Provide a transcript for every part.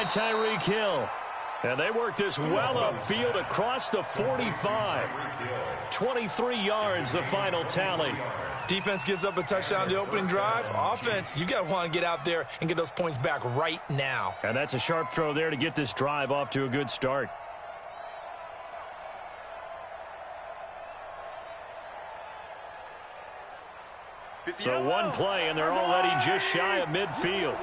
Tyreek Hill. And they work this well upfield across the 45. 23 yards, the final tally. Defense gives up a touchdown the opening drive. Offense, you got to want to get out there and get those points back right now. And that's a sharp throw there to get this drive off to a good start. So one play, and they're already just shy of midfield.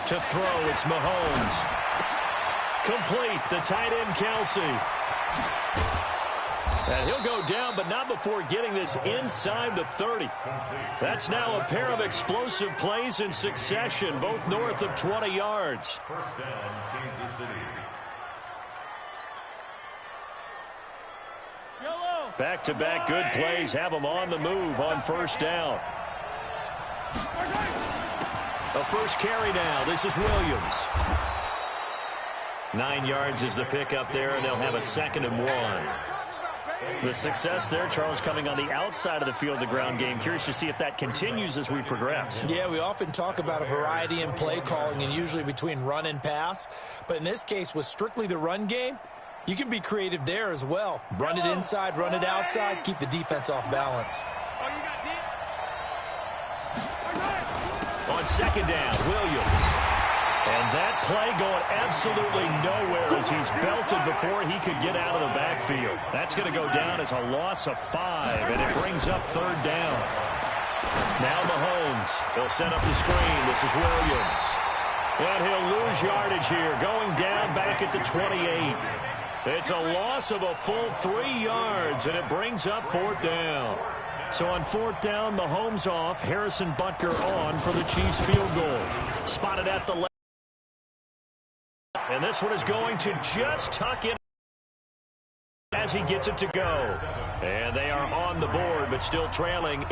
To throw, it's Mahomes. Complete, the tight end, Kelsey. And he'll go down, but not before getting this inside the 30. That's now a pair of explosive plays in succession, both north of 20 yards. First down, Kansas City. Back-to-back good plays have them on the move on first down. A first carry now. This is Williams. 9 yards is the pickup there, and they'll have a 2nd and 1. The success there, Charles, coming on the outside of the field, the ground game. Curious to see if that continues as we progress. Yeah, we often talk about a variety in play calling and usually between run and pass. But in this case, with strictly the run game, you can be creative there as well. Run it inside, run it outside, keep the defense off balance. On 2nd down, Williams. And that play going absolutely nowhere as he's belted before he could get out of the backfield. That's going to go down as a loss of 5, and it brings up 3rd down. Now Mahomes. He'll set up the screen. This is Williams. And he'll lose yardage here, going down back at the 28. It's a loss of a full 3 yards, and it brings up 4th down. So on 4th down, Mahomes off, Harrison Butker on for the Chiefs field goal. Spotted at the left. And this one is going to just tuck in as he gets it to go. And they are on the board, but still trailing.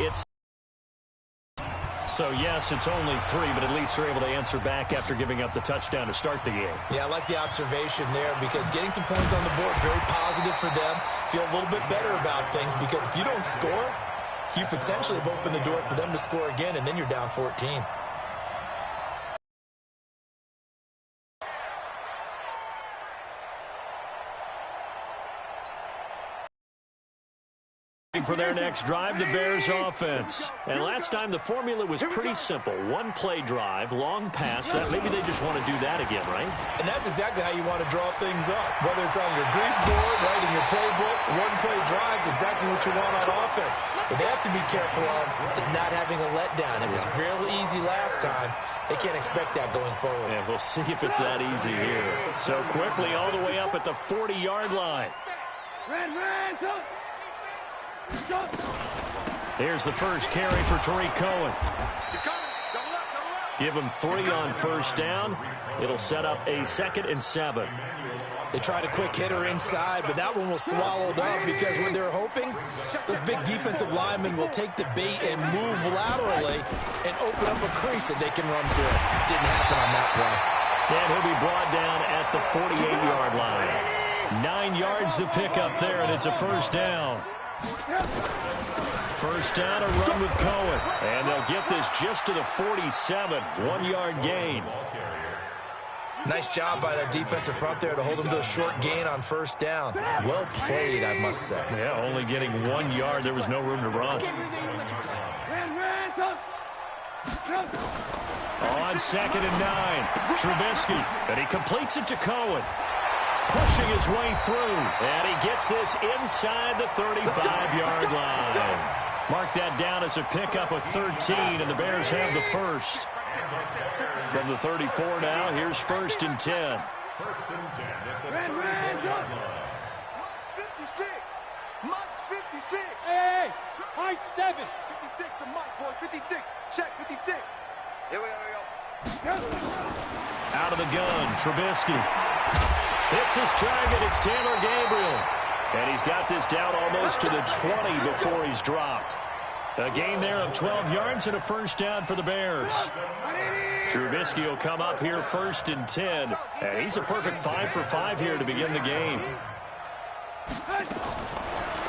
So, yes, it's only 3, but at least they're able to answer back after giving up the touchdown to start the game. Yeah, I like the observation there because getting some points on the board, very positive for them. Feel a little bit better about things because if you don't score, you potentially have opened the door for them to score again, and then you're down 14. For their next drive, the Bears offense. And last time the formula was pretty simple. One play drive, long pass. That maybe they just want to do that again, right? And that's exactly how you want to draw things up. Whether it's on your grease board, right, in your playbook, one play drive is exactly what you want on offense. What they have to be careful of is not having a letdown. It was real easy last time. They can't expect that going forward. Yeah, we'll see if it's that easy here. So quickly all the way up at the 40-yard line. Here's the first carry for Tariq Cohen. Give him 3 on first down. It'll set up a 2nd and 7. They tried a quick hitter inside, but that one was swallowed up because when they're hoping, those big defensive linemen will take the bait and move laterally and open up a crease that they can run through. Didn't happen on that play. And he'll be brought down at the 48-yard line. 9 yards to pick up there, and it's a first down. First down, a run with Cohen. And they'll get this just to the 47. 1-yard gain. Nice job by that defensive front there to hold them to a short gain on first down. Well played, I must say. Yeah, only getting 1 yard. There was no room to run. On 2nd and 9, Trubisky. And he completes it to Cohen. Pushing his way through, and he gets this inside the 35-yard line. Mark that down as a pickup of 13, and the Bears have the first. From the 34 now, here's 1st and 10. 1st and 10 at the 35-yard line. 56. Mike's 56. Hey, high 7. 56 to Mike, boys. 56. Check 56. Here we go. Out of the gun, Trubisky. Hits his target. It's Taylor Gabriel. And he's got this down almost to the 20 before he's dropped. A gain there of 12 yards and a first down for the Bears. Trubisky will come up here 1st and 10. And he's a perfect 5 for 5 here to begin the game.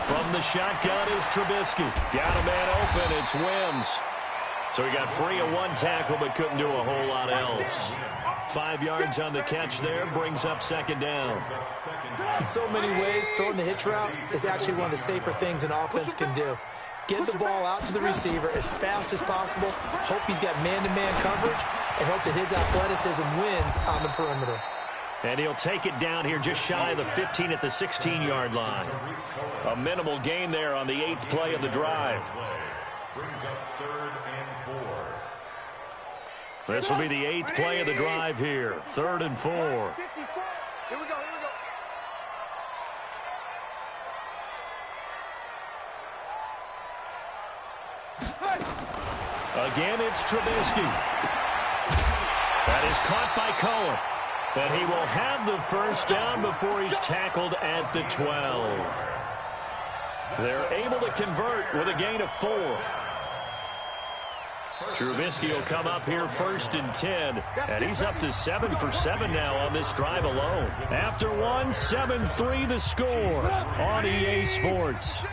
From the shotgun is Trubisky. Got a man open. It's Wims. So he got free of one tackle but couldn't do a whole lot else. 5 yards on the catch there, brings up second down. In so many ways, throwing the hitch route is actually one of the safer things an offense can do. Get the ball out to the receiver as fast as possible, hope he's got man-to-man coverage, and hope that his athleticism wins on the perimeter. And he'll take it down here just shy of the 15 at the 16-yard line. A minimal gain there on the 8th play of the drive. Brings up 3rd and 4. This will be the 8th play of the drive here. 3rd and 4. Here we go, here we go. Again, it's Trubisky. That is caught by Cohen. But he will have the first down before he's tackled at the 12. They're able to convert with a gain of 4. Trubisky will come up here 1st and 10, and he's up to 7 for 7 now on this drive alone. After one, 7-3 the score on EA Sports.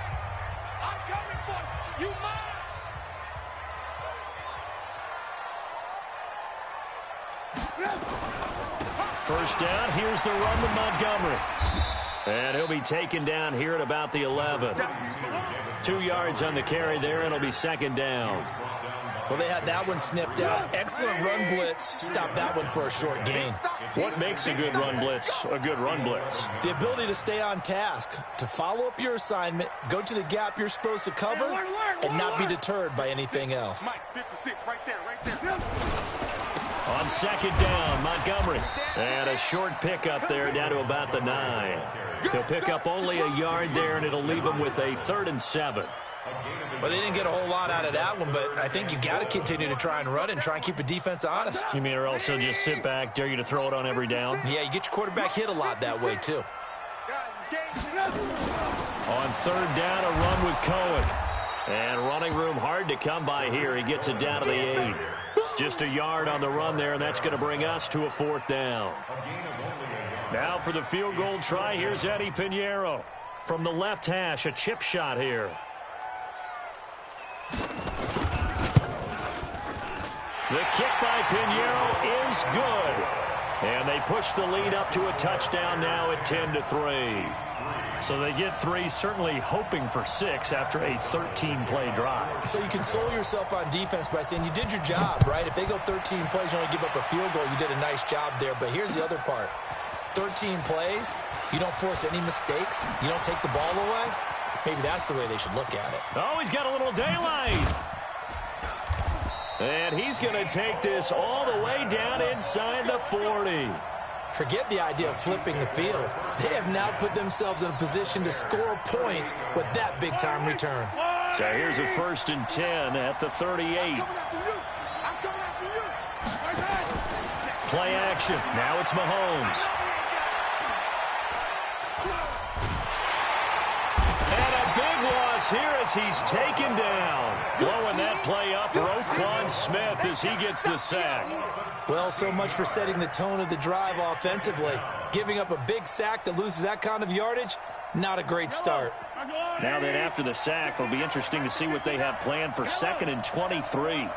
First down, here's the run to Montgomery. And he'll be taken down here at about the 11. 2 yards on the carry there, and it'll be second down. Well, they had that one sniffed out. Excellent run blitz. Stopped that one for a short gain. What makes a good run blitz a good run blitz? The ability to stay on task, to follow up your assignment, go to the gap you're supposed to cover, and not be deterred by anything else. Mike, 56, right there, right there. On second down, Montgomery. And a short pickup there down to about the 9. He'll pick up only a yard there, and it'll leave him with a 3rd and 7. Well, they didn't get a whole lot out of that one, but I think you've got to continue to try and run and try and keep the defense honest. You mean or else he'll just sit back, dare you to throw it on every down? Yeah, you get your quarterback hit a lot that way, too. On 3rd down, a run with Cohen. And running room hard to come by here. He gets it down to the 8. Just a yard on the run there, and that's going to bring us to a 4th down. Now for the field goal try, here's Eddie Pinheiro. From the left hash, a chip shot here. The kick by Pinheiro is good. And they push the lead up to a touchdown now at 10-3. So they get 3, certainly hoping for 6 after a 13-play drive. So you console yourself on defense by saying you did your job, right? If they go 13 plays, you only give up a field goal, you did a nice job there. But here's the other part. 13 plays, you don't force any mistakes, you don't take the ball away. Maybe that's the way they should look at it. Oh, he's got a little daylight. And he's going to take this all the way down inside the 40. Forget the idea of flipping the field. They have now put themselves in a position to score points with that big-time return. So here's a 1st and 10 at the 38. Play action. Now it's Mahomes. And a big loss here as he's taken down. Blowing that play up, Roquan Smith as he gets the sack. Well, so much for setting the tone of the drive offensively. Giving up a big sack that loses that kind of yardage, not a great start. Now then, after the sack, it'll be interesting to see what they have planned for 2nd and 23.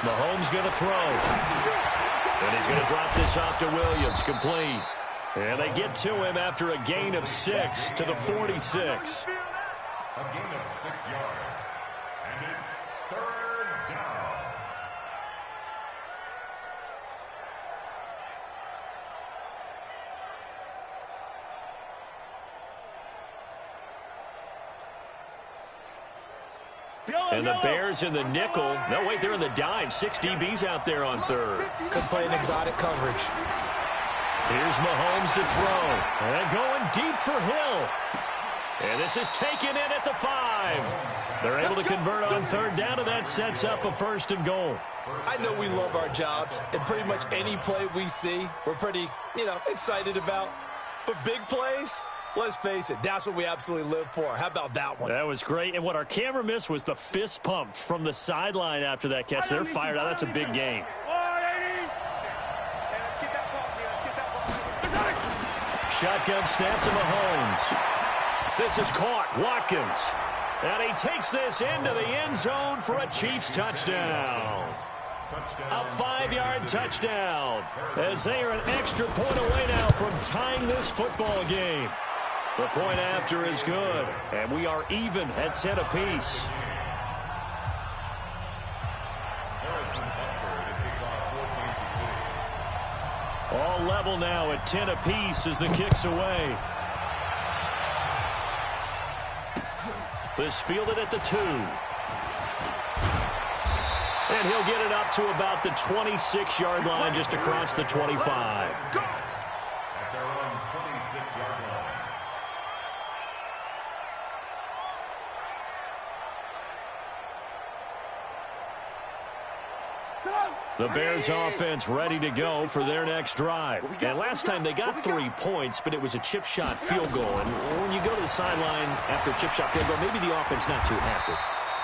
Mahomes going to throw. And he's going to drop this off to Williams, complete. And they get to him after a gain of 6 to the 46. A gain of 6 yards. And it's 3rd down. And the Bears in the nickel. No, wait, they're in the dime. 6 DBs out there on 3rd. Could play an exotic coverage. Here's Mahomes to throw. And going deep for Hill. And this is taken in at the 5. They're able to convert on 3rd down, and that sets up a 1st and goal. I know we love our jobs, and pretty much any play we see, we're pretty, excited about. But big plays, let's face it, that's what we absolutely live for. How about that one? That was great. And what our camera missed was the fist pump from the sideline after that catch. They're fired out. That's a big game. Shotgun snap to Mahomes. This is caught. Watkins. And he takes this into the end zone for a Chiefs touchdown. A 5-yard touchdown, as they are an extra point away now from tying this football game. The point after is good, and we are even at 10 apiece. All level now at 10 apiece as the kick's away. This fielded at the 2. And he'll get it up to about the 26-yard line, just across the 25. At their own 26-yard line. The Bears offense ready to go for their next drive. And last time they got 3 points, but it was a chip shot field goal. And when you go to the sideline after a chip shot field goal, maybe the offense not too happy.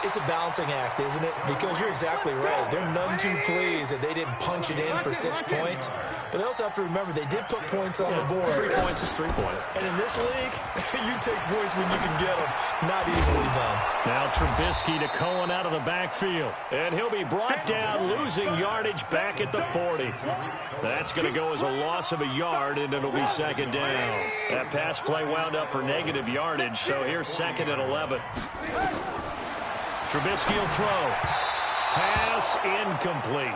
It's a balancing act, isn't it? Because you're exactly right. They're none too pleased that they didn't punch it in for 6 points. But they also have to remember they did put points on the board. 3 points is 3 points. And in this league, you take points when you can get them. Not easily done. Now Trubisky to Cohen out of the backfield. And he'll be brought down, losing yardage back at the 40. That's going to go as a loss of a yard, and it'll be second down. That pass play wound up for negative yardage, so here's second and 11. Trubisky will throw. Pass incomplete.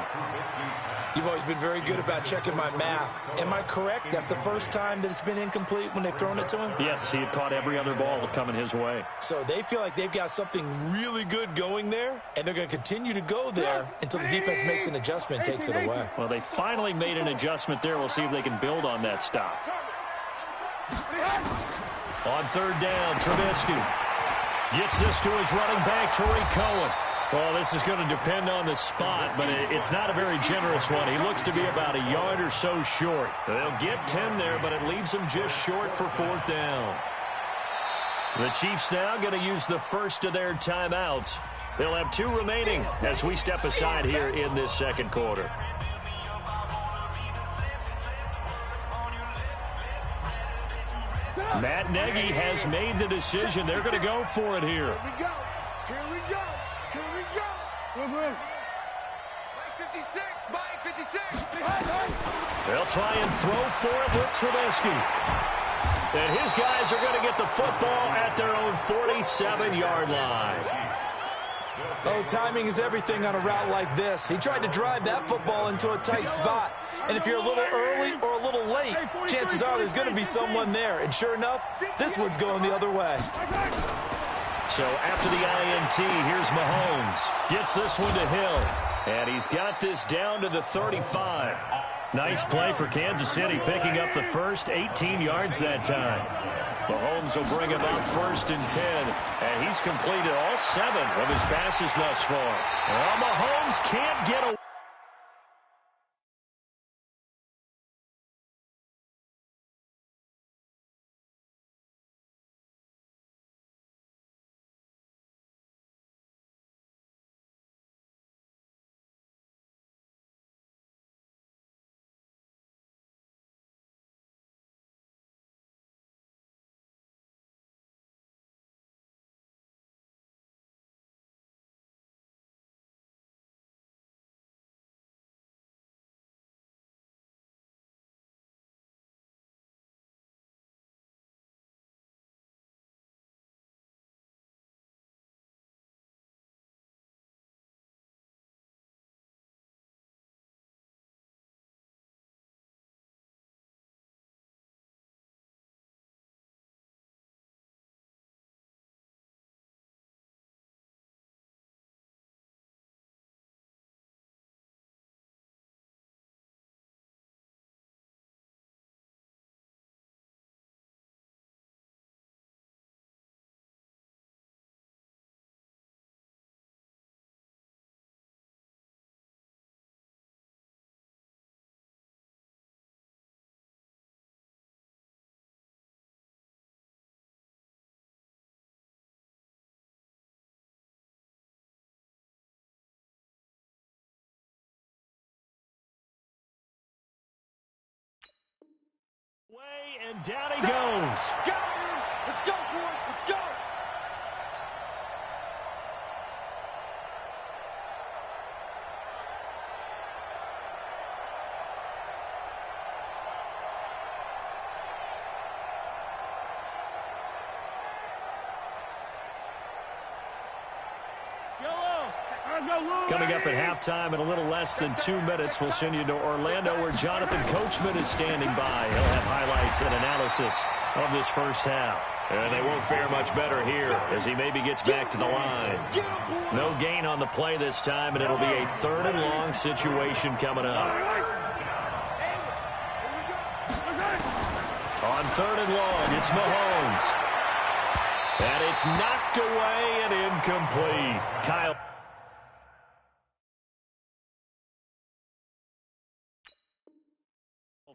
You've always been very good about checking my math. Am I correct? That's the first time that it's been incomplete when they've thrown it to him? Yes, he had caught every other ball coming his way. So they feel like they've got something really good going there, and they're going to continue to go there until the defense makes an adjustment and takes it away. Well, they finally made an adjustment there. We'll see if they can build on that stop. On third down, Trubisky gets this to his running back, Tariq Cohen. Well, this is going to depend on the spot, but it's not a very generous one. He looks to be about a yard or so short. They'll get 10 there, but it leaves them just short for fourth down. The Chiefs now going to use the first of their timeouts. They'll have 2 remaining as we step aside here in this second quarter. Matt Nagy has made the decision. They're going to go for it here. Here we go. Here we go. Here we go. Mike 56. Mike 56. They'll try and throw for it with Trubisky. And his guys are going to get the football at their own 47-yard line. Oh, timing is everything on a route like this. He tried to drive that football into a tight spot. And if you're a little early or a little late, chances are there's going to be someone there. And sure enough, this one's going the other way. So after the INT, here's Mahomes. Gets this one to Hill. And he's got this down to the 35. Nice play for Kansas City, picking up the first 18 yards that time. Mahomes will bring him up first and 10. And he's completed all 7 of his passes thus far. Well, Mahomes can't get away. And down he goes. Let's go, boys. Let's go. Coming up at halftime in a little less than 2 minutes, we'll send you to Orlando where Jonathan Coachman is standing by. He'll have highlights and analysis of this first half. And they won't fare much better here as he maybe gets back to the line. No gain on the play this time, and it'll be a 3rd and long situation coming up. On 3rd and long, it's Mahomes. And it's knocked away and incomplete. Kyle.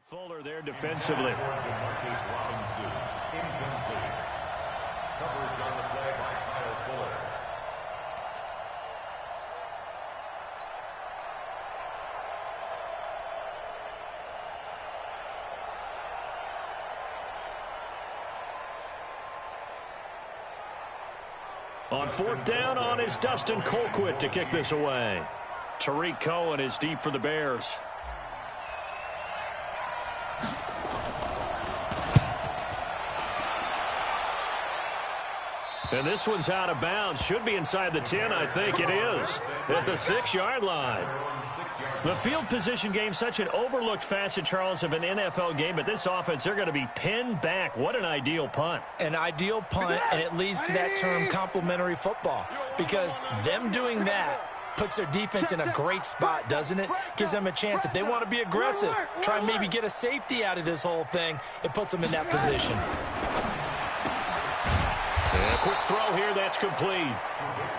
Fuller there defensively. Coverage on the play by Kyle Fuller. On 4th down on is Dustin Colquitt to kick this away. Tariq Cohen is deep for the Bears. And this one's out of bounds. Should be inside the 10, I think it is. At the 6-yard line. The field position game, such an overlooked facet, Charles, of an NFL game. But this offense, they're going to be pinned back. What an ideal punt. An ideal punt, and it leads to that term complementary football. Because them doing that puts their defense in a great spot, doesn't it? Gives them a chance. If they want to be aggressive, try and maybe get a safety out of this whole thing, it puts them in that position. And a quick throw here, that's complete.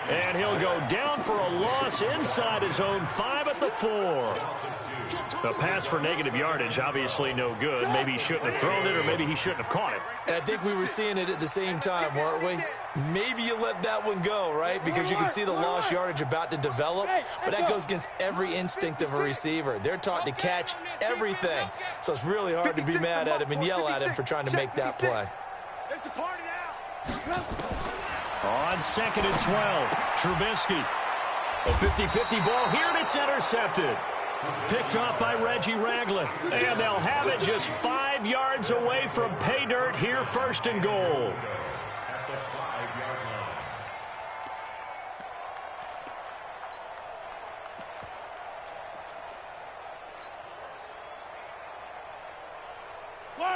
And he'll go down for a loss inside his own 5 at the 4. The pass for negative yardage, obviously no good. Maybe he shouldn't have thrown it, or maybe he shouldn't have caught it. And I think we were seeing it at the same time, weren't we? Maybe you let that one go, right? Because you can see the lost yardage about to develop. But that goes against every instinct of a receiver. They're taught to catch everything. So it's really hard to be mad at him and yell at him for trying to make that play. It's a party now. On 2nd and 12, Trubisky. A 50-50 ball here, and it's intercepted. Picked off by Reggie Ragland. And they'll have it just 5 yards away from pay dirt here, 1st and goal. At the 5-yard line.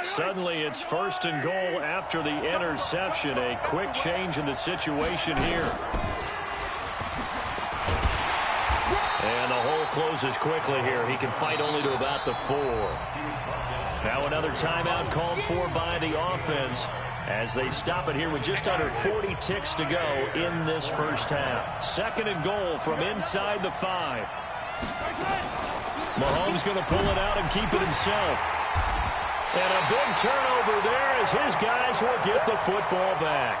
Suddenly it's 1st and goal after the interception. A quick change in the situation here. And the hole closes quickly here. He can fight only to about the 4. Now another timeout called for by the offense as they stop it here with just under 40 ticks to go in this first half. 2nd and goal from inside the 5. Mahomes going to pull it out and keep it himself. And a big turnover there as his guys will get the football back.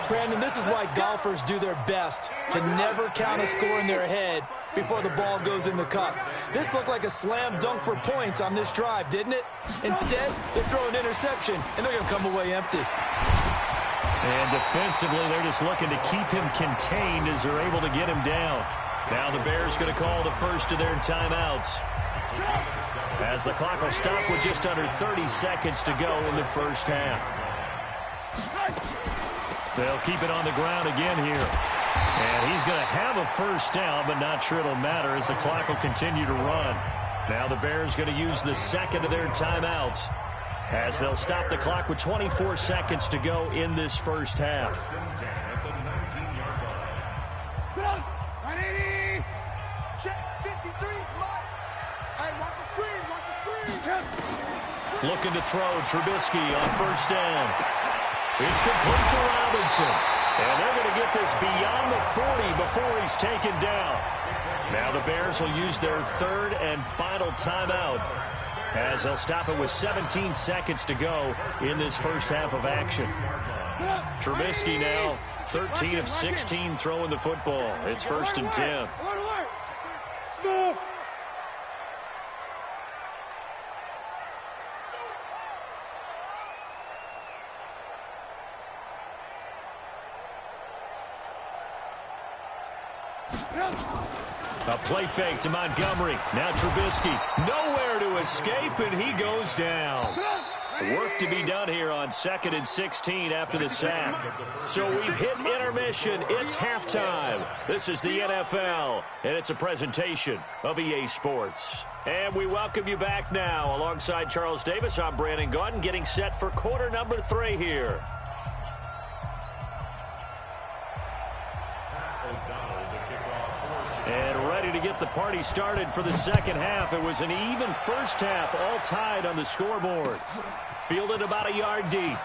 Brandon, this is why golfers do their best to never count a score in their head before the ball goes in the cup. This looked like a slam dunk for points on this drive, didn't it? Instead, they throw an interception, and they're going to come away empty. And defensively, they're just looking to keep him contained as they're able to get him down. Now the Bears going to call the first of their timeouts, as the clock will stop with just under 30 seconds to go in the first half. They'll keep it on the ground again here. And he's going to have a first down, but not sure it'll matter as the clock will continue to run. Now the Bears going to use the second of their timeouts as they'll stop the clock with 24 seconds to go in this first half. Looking to throw, Trubisky on first down. It's complete to Robinson. And they're going to get this beyond the 40 before he's taken down. Now the Bears will use their 3rd and final timeout as they'll stop it with 17 seconds to go in this first half of action. Trubisky now 13 of 16 throwing the football. It's 1st and 10. A play fake to Montgomery. Now Trubisky. Nowhere to escape, and he goes down. Work to be done here on 2nd and 16 after the sack. So we've hit intermission. It's halftime. This is the NFL, and it's a presentation of EA Sports. And we welcome you back now. Alongside Charles Davis, I'm Brandon Gaudin, getting set for quarter number 3 here. And ready to get the party started for the second half. It was an even first half, all tied on the scoreboard. Fielded about a yard deep.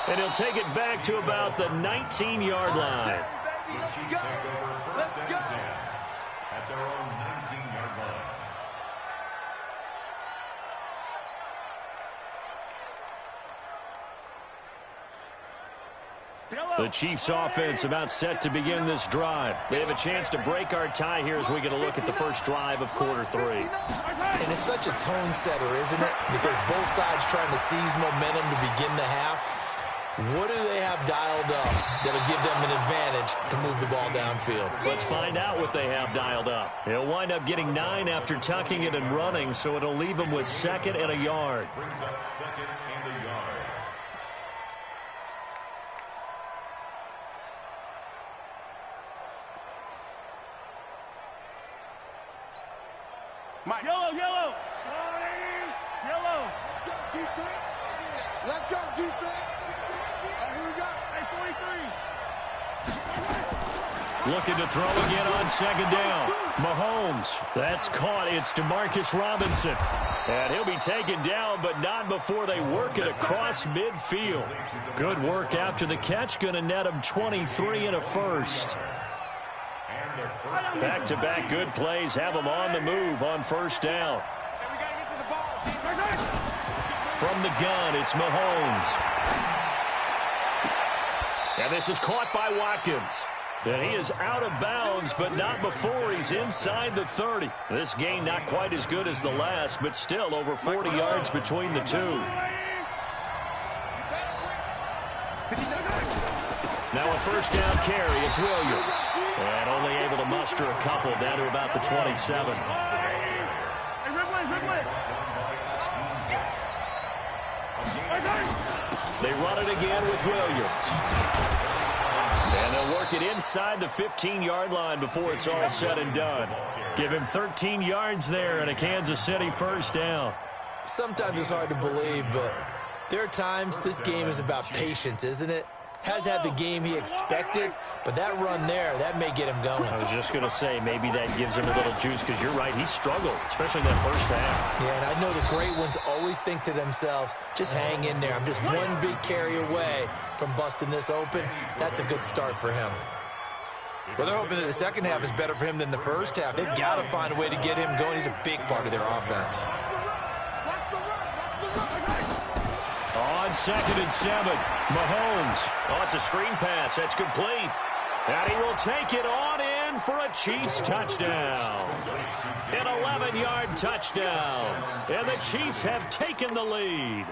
And he'll take it back to about the 19-yard line. Let's go. At their own 19-yard line. The Chiefs offense about set to begin this drive. They have a chance to break our tie here as we get a look at the first drive of quarter 3. And it's such a tone setter, isn't it? Because both sides trying to seize momentum to begin the half. What do they have dialed up that'll give them an advantage to move the ball downfield? Let's find out what they have dialed up. They'll wind up getting 9 after tucking it and running, so it'll leave them with 2nd and a yard. Brings up 2nd and a yard. Mike. Yellow. Yellow. Defense. Let's go, defense. Here we go. Hey, 43. Looking to throw again on 2nd down. Mahomes. That's caught. It's Demarcus Robinson. And he'll be taken down, but not before they work it across midfield. Good work after the catch. Going to net him 23 and a first. Back-to-back good plays have them on the move on first down. Hey, we got to get to the ball. From the gun, it's Mahomes. And this is caught by Watkins. And he is out of bounds, but not before he's inside the 30. This gain not quite as good as the last, but still over 40 yards between the two. Now a first down carry, it's Williams. And only able to muster a couple down to about the 27. They run it again with Williams. And they'll work it inside the 15-yard line before it's all said and done. Give him 13 yards there and a Kansas City first down. Sometimes it's hard to believe, but there are times this game is about patience, isn't it? Has had the game he expected, but that run there, that may get him going. I was just going to say, maybe that gives him a little juice, because you're right, he struggled, especially in that first half. Yeah, and I know the great ones always think to themselves, just hang in there. I'm just one big carry away from busting this open. That's a good start for him. Well, they're hoping that the second half is better for him than the first half. They've got to find a way to get him going. He's a big part of their offense. On 2nd and 7, Mahomes. Oh, it's a screen pass. That's complete. And he will take it on in for a Chiefs touchdown. An 11-yard touchdown. And the Chiefs have taken the lead.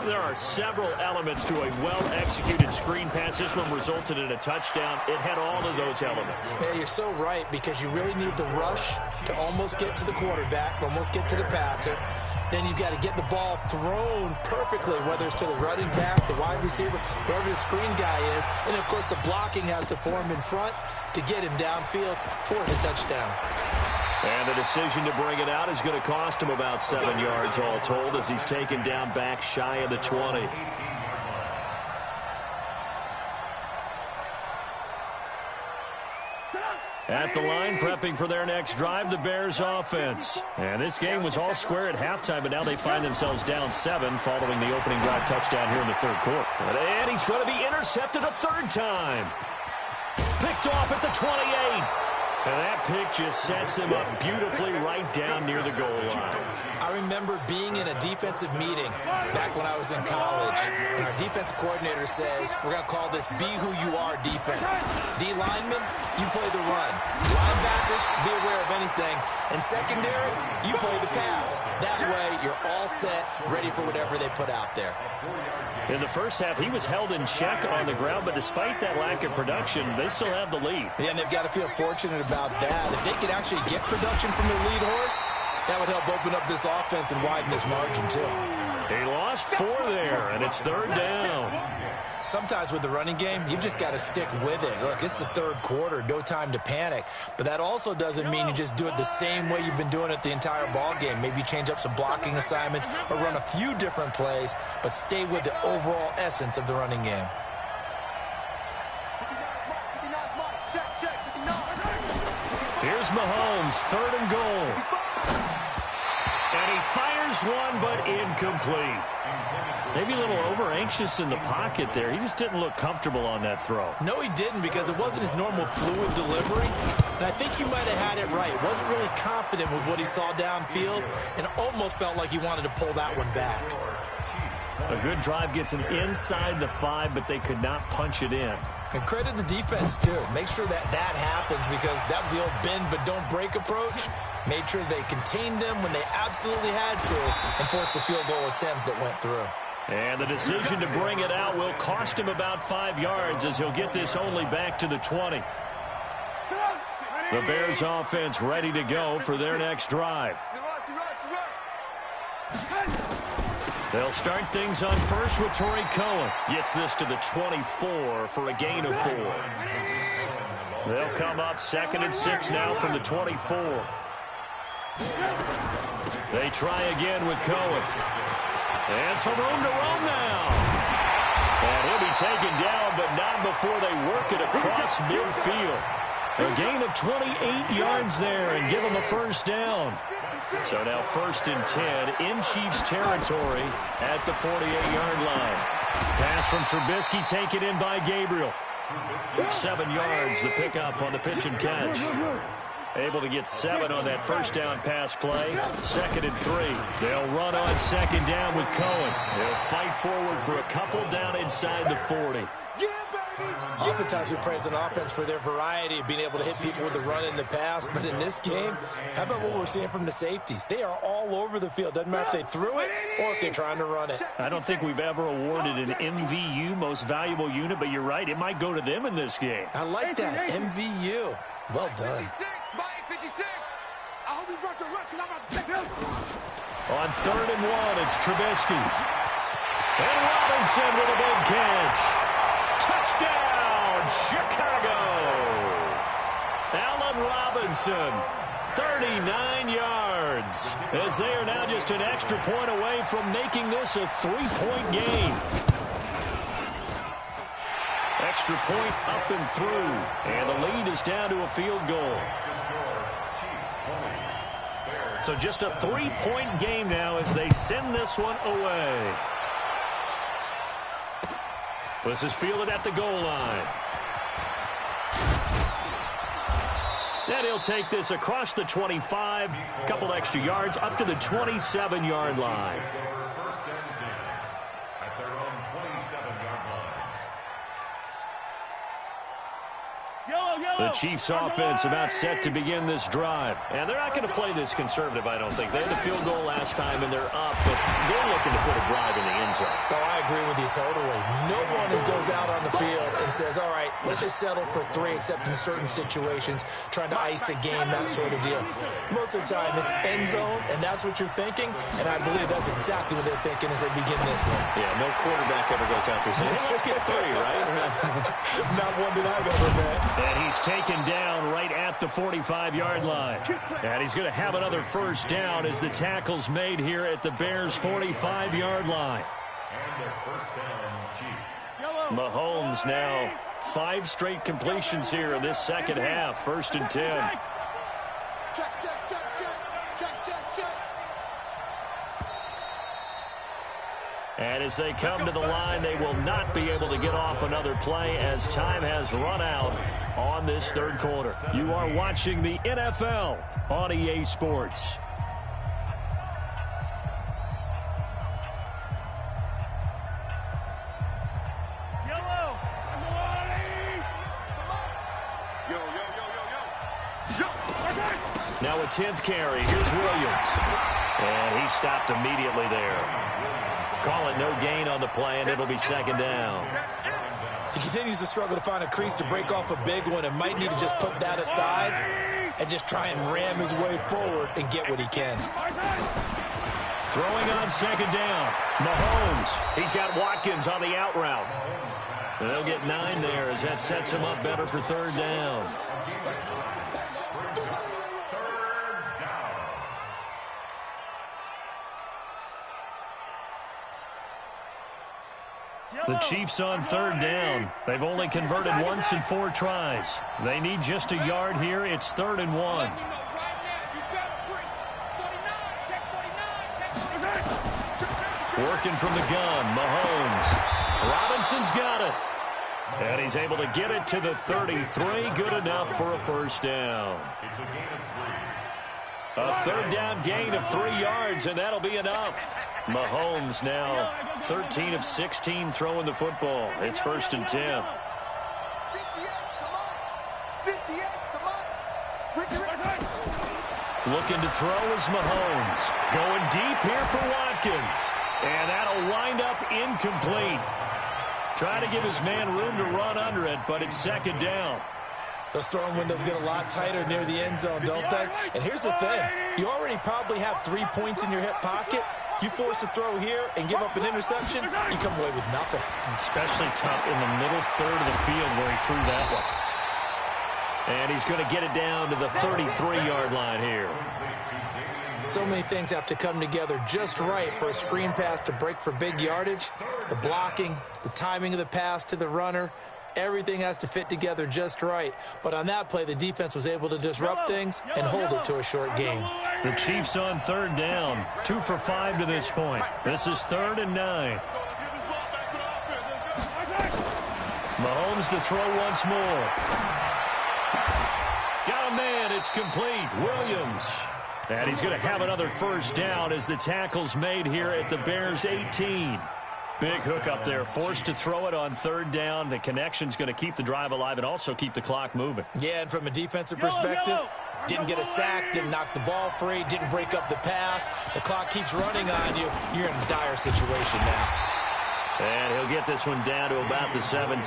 There are several elements to a well-executed screen pass. This one resulted in a touchdown. It had all of those elements. Yeah, you're so right, because you really need the rush to almost get to the quarterback, almost get to the passer. Then you've got to get the ball thrown perfectly, whether it's to the running back, the wide receiver, wherever the screen guy is. And, of course, the blocking has to form in front to get him downfield for the touchdown. And the decision to bring it out is going to cost him about 7 yards all told, as he's taken down back shy of the 20. At the line, prepping for their next drive, the Bears offense. And this game was all square at halftime, but now they find themselves down 7 following the opening drive touchdown here in the third quarter. And he's going to be intercepted a third time. Picked off at the 28. And that pick just sets him up beautifully right down near the goal line. I remember being in a defensive meeting back when I was in college, and our defensive coordinator says, we're going to call this Be Who You Are defense. D linemen, you play the run. Linebackers, be aware of anything. And secondary, you play the pass. That way, you're all set, ready for whatever they put out there. In the first half, he was held in check on the ground, but despite that lack of production, they still have the lead. Yeah, and they've got to feel fortunate about that. If they could actually get production from their lead horse, That would help open up this offense and widen this margin, too. He lost 4 there, and it's 3rd down. Sometimes with the running game, you've just got to stick with it. Look, it's the 3rd quarter, no time to panic. But that also doesn't mean you just do it the same way you've been doing it the entire ball game. Maybe change up some blocking assignments or run a few different plays, but stay with the overall essence of the running game. Here's Mahomes, 3rd and goal. And he fires one, but incomplete. Maybe a little over-anxious in the pocket there. He just didn't look comfortable on that throw. No, he didn't, because it wasn't his normal fluid delivery. And I think you might have had it right. Wasn't really confident with what he saw downfield and almost felt like he wanted to pull that one back. A good drive gets him inside the 5, but they could not punch it in. And credit the defense, too. Make sure that happens, because that was the old bend but don't break approach. Made sure they contained them when they absolutely had to and forced the field goal attempt that went through. And the decision to bring it out will cost him about 5 yards, as he'll get this only back to the 20. The Bears offense ready to go for their next drive. They'll start things on first with Torrey Cohen. Gets this to the 24 for a gain of 4. They'll come up 2nd and 6 now from the 24. They try again with Cohen. And some room to roam now. And he'll be taken down, but not before they work it across midfield. A gain of 28 yards there and give them a 1st down. So now 1st and 10 in Chiefs territory at the 48-yard line. Pass from Trubisky taken in by Gabriel. 7 yards the pickup on the pitch and catch. Able to get 7 on that 1st down pass play. 2nd and 3. They'll run on 2nd down with Cohen. They'll fight forward for a couple down inside the 40. Oftentimes we praise an offense for their variety of being able to hit people with the run in the pass. But in this game, how about what we're seeing from the safeties? They are all over the field. Doesn't matter if they threw it or if they're trying to run it. I don't think we've ever awarded an MVU, most valuable unit, but you're right. It might go to them in this game. I like that. MVU. Well done. 56, Mike, 56. I hope you brought your lunch, because I'm about to take him. On 3rd and 1, it's Trubisky. And Robinson with a big catch. Touchdown, Chicago! Allen Robinson, 39 yards, as they are now just an extra point away from making this a 3-point game. Extra point up and through, and the lead is down to a field goal. So just a 3-point game now as they send this one away. This is fielded at the goal line. And he'll take this across the 25, a couple extra yards, up to the 27-yard line. First and 10 at their own 27-yard line. The Chiefs offense about set to begin this drive. And they're not going to play this conservative, I don't think. They had the field goal last time, and they're up, but they're looking to put a drive in the end zone. Oh, I agree with you totally. No one goes out on the field and says, all right, let's just settle for 3, except in certain situations, trying to ice a game, that sort of deal. Most of the time, it's end zone, and that's what you're thinking, and I believe that's exactly what they're thinking as they begin this one. Yeah, no quarterback ever goes out there saying, hey, let's get 3, right? Not one that I've ever met. And he's taken down right at the 45-yard line. And he's going to have another 1st down as the tackle's made here at the Bears' 45-yard line. And their 1st down, Chiefs. Mahomes now 5 straight completions here in this second half. 1st and 10. Check, check, check, check. Check, check, check. And as they come to the line, they will not be able to get off another play as time has run out on this 3rd quarter. You are watching the NFL on EA Sports. Now a 10th carry. Here's Williams. And he stopped immediately there. Call it no gain on the play, and it'll be 2nd down. He continues to struggle to find a crease to break off a big one and might need to just put that aside and just try and ram his way forward and get what he can. Throwing on second down, Mahomes. He's got Watkins on the out route. They'll get 9 there as that sets him up better for third down. The Chiefs on third down. They've only converted once in 4 tries. They need just a yard here. It's 3rd and 1. Working from the gun, Mahomes. Robinson's got it. And he's able to get it to the 33. Good enough for a first down. A third down gain of 3 yards, and that'll be enough. Mahomes now 13 of 16 throwing the football. It's 1st and 10. Looking to throw is Mahomes. Going deep here for Watkins. And that'll wind up incomplete. Trying to give his man room to run under it, but it's 2nd down. Those throwing windows get a lot tighter near the end zone, don't they? And here's the thing. You already probably have 3 points in your hip pocket. You force a throw here and give up an interception, you come away with nothing. Especially tough in the middle third of the field where he threw that one. And he's going to get it down to the 33-yard line here. So many things have to come together just right for a screen pass to break for big yardage. The blocking, the timing of the pass to the runner, everything has to fit together just right. But on that play, the defense was able to disrupt things and hold it to a short gain. The Chiefs on third down, 2 for 5 to this point. This is 3rd and 9. Mahomes to throw once more. Got a man, it's complete. Williams. And he's going to have another first down as the tackle's made here at the Bears' 18. Big hook up there, forced to throw it on third down. The connection's going to keep the drive alive and also keep the clock moving. Yeah, and from a defensive perspective, didn't get a sack, didn't knock the ball free, didn't break up the pass. The clock keeps running on you. You're in a dire situation now. And he'll get this one down to about the 17.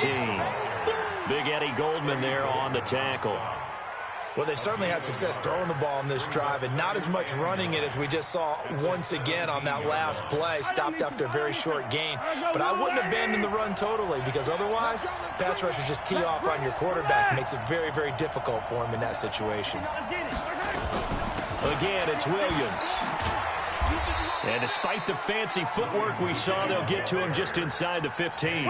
Big Eddie Goldman there on the tackle. Well, they certainly had success throwing the ball in this drive and not as much running it as we just saw once again on that last play. Stopped after a very short gain. But I wouldn't abandon the run totally because otherwise, pass rushers just tee off on your quarterback. It makes it very, very difficult for him in that situation. Again, it's Williams. And despite the fancy footwork we saw, they'll get to him just inside the 15.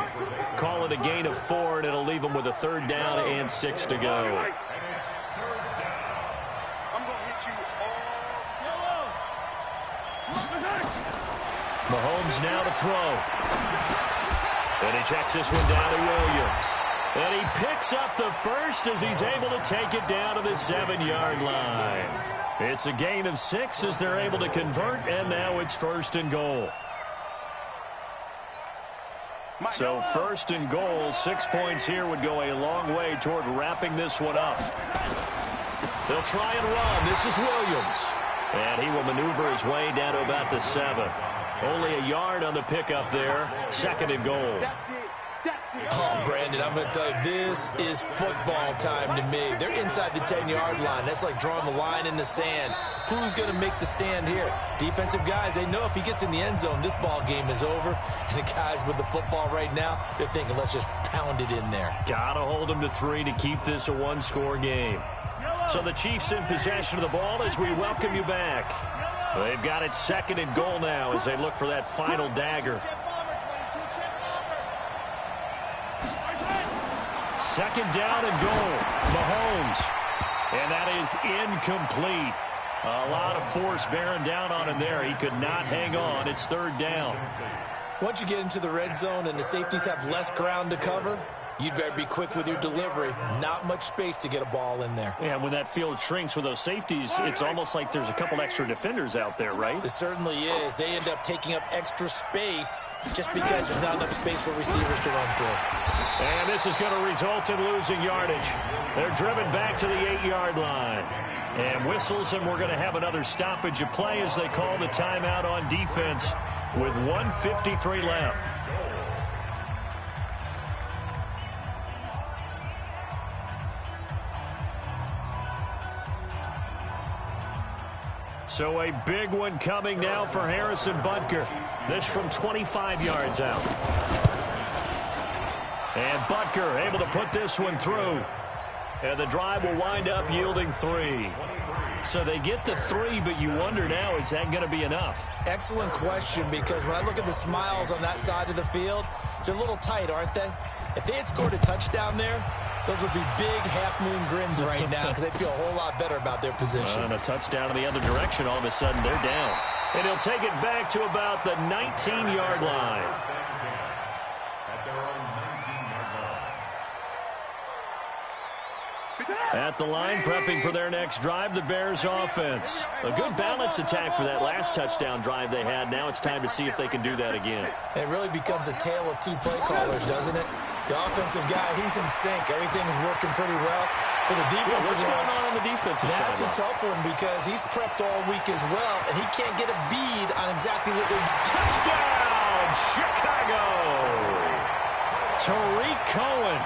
Call it a gain of 4, and it'll leave him with a 3rd down and 6 to go. Mahomes now to throw. And he checks this one down to Williams. And he picks up the first as he's able to take it down to the 7-yard line. It's a gain of 6 as they're able to convert, and now it's 1st and goal. So 1st and goal, 6 points here would go a long way toward wrapping this one up. They'll try and run. This is Williams. And he will maneuver his way down to about the 7. Only a yard on the pickup there. 2nd and goal. Oh, Brandon, I'm going to tell you, this is football time to me. They're inside the 10-yard line. That's like drawing the line in the sand. Who's going to make the stand here? Defensive guys, they know if he gets in the end zone, this ball game is over. And the guys with the football right now, they're thinking, let's just pound it in there. Got to hold him to 3 to keep this a one-score game. So the Chiefs in possession of the ball as we welcome you back. They've got it 2nd and goal now as they look for that final dagger. 2nd down and goal. Mahomes. And that is incomplete. A lot of force bearing down on him there. He could not hang on. It's 3rd down. Once you get into the red zone and the safeties have less ground to cover, you'd better be quick with your delivery. Not much space to get a ball in there. Yeah, when that field shrinks with those safeties, it's almost like there's a couple extra defenders out there, right? It certainly is. They end up taking up extra space just because there's not enough space for receivers to run through. And this is going to result in losing yardage. They're driven back to the 8-yard line. And whistles, and we're going to have another stoppage of play as they call the timeout on defense with 1:53 left. So a big one coming now for Harrison Butker. This from 25 yards out. And Butker able to put this one through. And the drive will wind up yielding 3. So they get the 3, but you wonder now, is that going to be enough? Excellent question, because when I look at the smiles on that side of the field, they're a little tight, aren't they? If they had scored a touchdown there, those would be big half-moon grins right now because they feel a whole lot better about their position. And a touchdown in the other direction, all of a sudden they're down. And he'll take it back to about the 19-yard line. At the line, prepping for their next drive, the Bears offense. A good balance attack for that last touchdown drive they had. Now it's time to see if they can do that again. It really becomes a tale of 2 play callers, doesn't it? The offensive guy, he's in sync. Everything is working pretty well. For the defensive what's going on the defensive side? That's a tough one because he's prepped all week as well, and he can't get a bead on exactly what they're... Touchdown, Chicago! Tariq Cohen,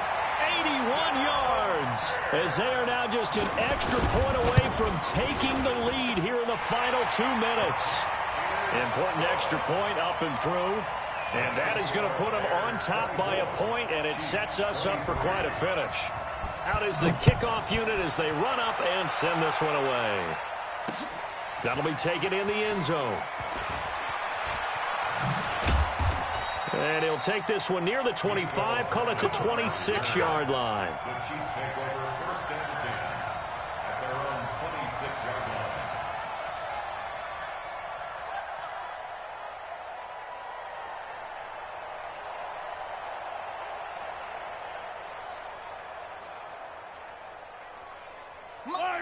81 yards, as they are now just an extra point away from taking the lead here in the final 2 minutes. Important extra point up and through. And that is going to put them on top by a point, and it sets us up for quite a finish. Out is the kickoff unit as they run up and send this one away. That'll be taken in the end zone. And he'll take this one near the 25, call it the 26-yard line. The Chiefs take over first and 10 at their own 26-yard line.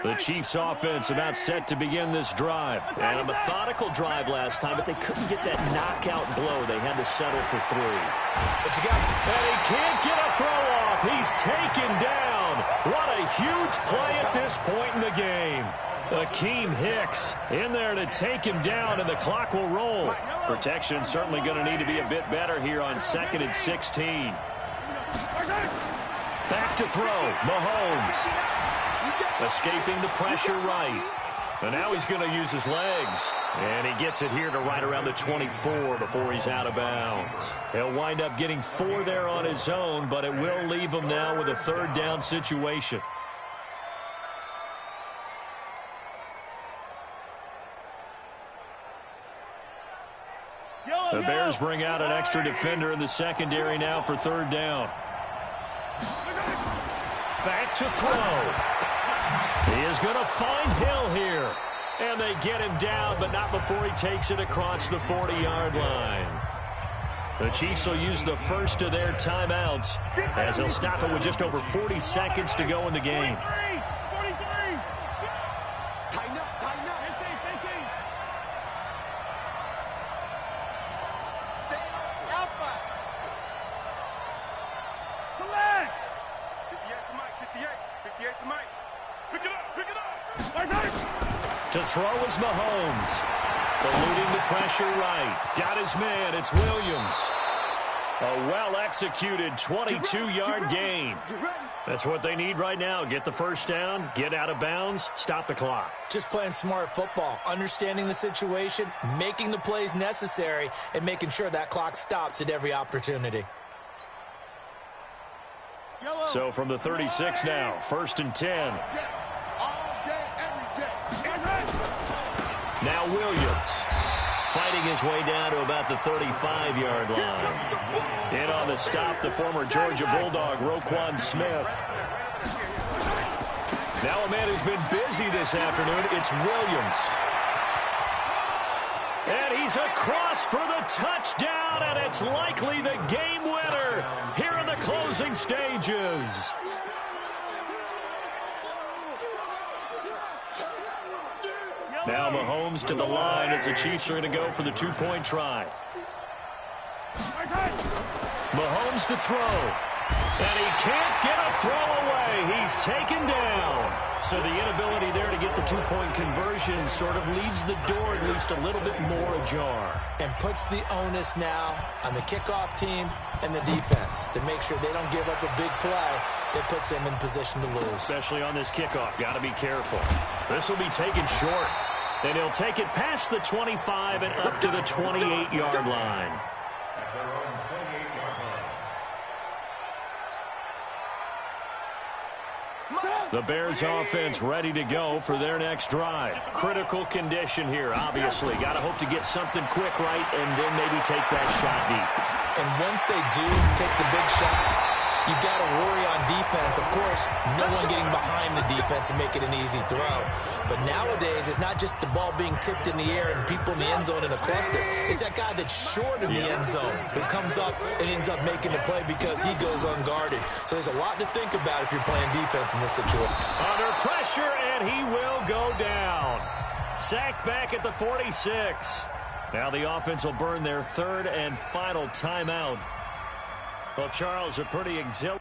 The Chiefs offense about set to begin this drive. And a methodical drive last time, but they couldn't get that knockout blow. They had to settle for 3. But you got... And he can't get a throw off. He's taken down. What a huge play at this point in the game. Akeem Hicks in there to take him down, and the clock will roll. Protection certainly going to need to be a bit better here on 2nd and 16. Back to throw. Mahomes. Escaping the pressure right. And now he's going to use his legs. And he gets it here to right around the 24 before he's out of bounds. He'll wind up getting 4 there on his own, but it will leave him now with a 3rd down situation. The Bears bring out an extra defender in the secondary now for 3rd down. Back to throw. He is going to find Hill here. And they get him down, but not before he takes it across the 40-yard line. The Chiefs will use the first of their timeouts as they'll stop it with just over 40 seconds to go in the game. 43. Tighten up, tighten up. 15. Stay alpha. Come back. 58 to Mike, 58. 58 to Mike. Pick it up. To throw is Mahomes. Eluding the pressure right. Got his man. It's Williams. A well-executed 22-yard gain. That's what they need right now. Get the first down, get out of bounds, stop the clock. Just playing smart football, understanding the situation, making the plays necessary, and making sure that clock stops at every opportunity. So from the 36 now, 1st and 10. All day, every day. Now Williams fighting his way down to about the 35-yard line. In on the stop, the former Georgia Bulldog, Roquan Smith. Now a man who's been busy this afternoon, it's Williams. And he's across for the touchdown, and it's likely the game winner here in the closing stages. Now Mahomes to the line as the Chiefs are going to go for the 2-point try. Mahomes to throw. And he can't get a throw away. He's taken down. So the inability there to get the 2-point conversion sort of leaves the door at least a little bit more ajar. And puts the onus now on the kickoff team and the defense to make sure they don't give up a big play that puts them in position to lose. Especially on this kickoff. Got to be careful. This will be taken short. And he'll take it past the 25 and up to the 28-yard line. At their own 28-yard line. The Bears offense ready to go for their next drive. Critical condition here, obviously. Got to hope to get something quick right and then maybe take that shot deep. And once they do take the big shot, you've got to worry on defense. Of course, no one getting behind the defense and make it an easy throw. But nowadays, it's not just the ball being tipped in the air and people in the end zone in a cluster. It's that guy that's short in the end zone who comes up and ends up making the play because he goes unguarded. So there's a lot to think about if you're playing defense in this situation. Under pressure, and he will go down. Sacked back at the 46. Now the offense will burn their third and final timeout. Well, Charles, a pretty exhilarating.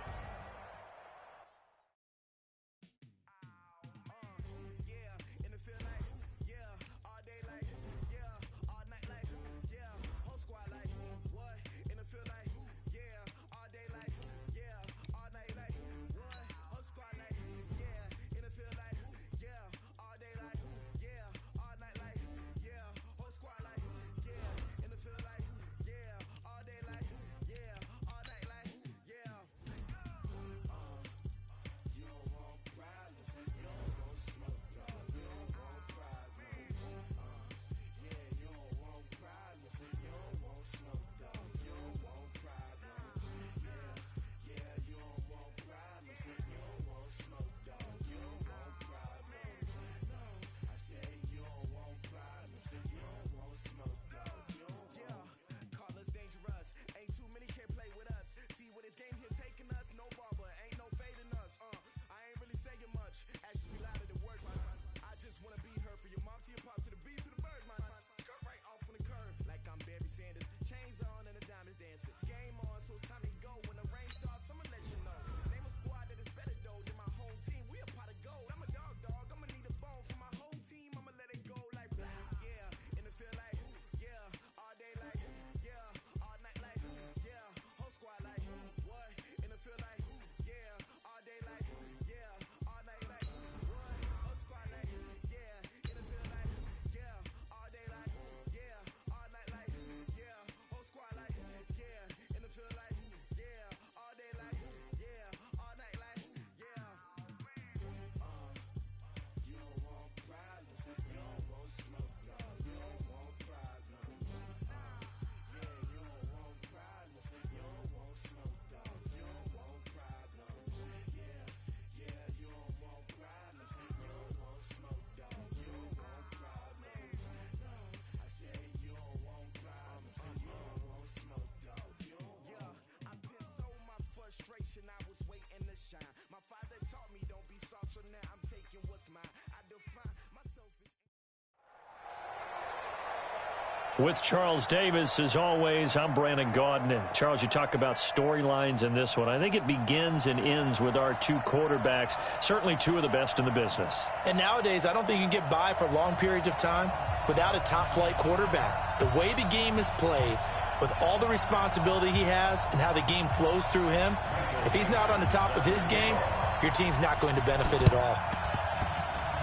With Charles Davis, as always, I'm Brandon Gaudin. Charles, you talk about storylines in this one. I think it begins and ends with our two quarterbacks, certainly two of the best in the business. And nowadays, I don't think you can get by for long periods of time without a top-flight quarterback. The way the game is played, with all the responsibility he has and how the game flows through him, if he's not on the top of his game, your team's not going to benefit at all.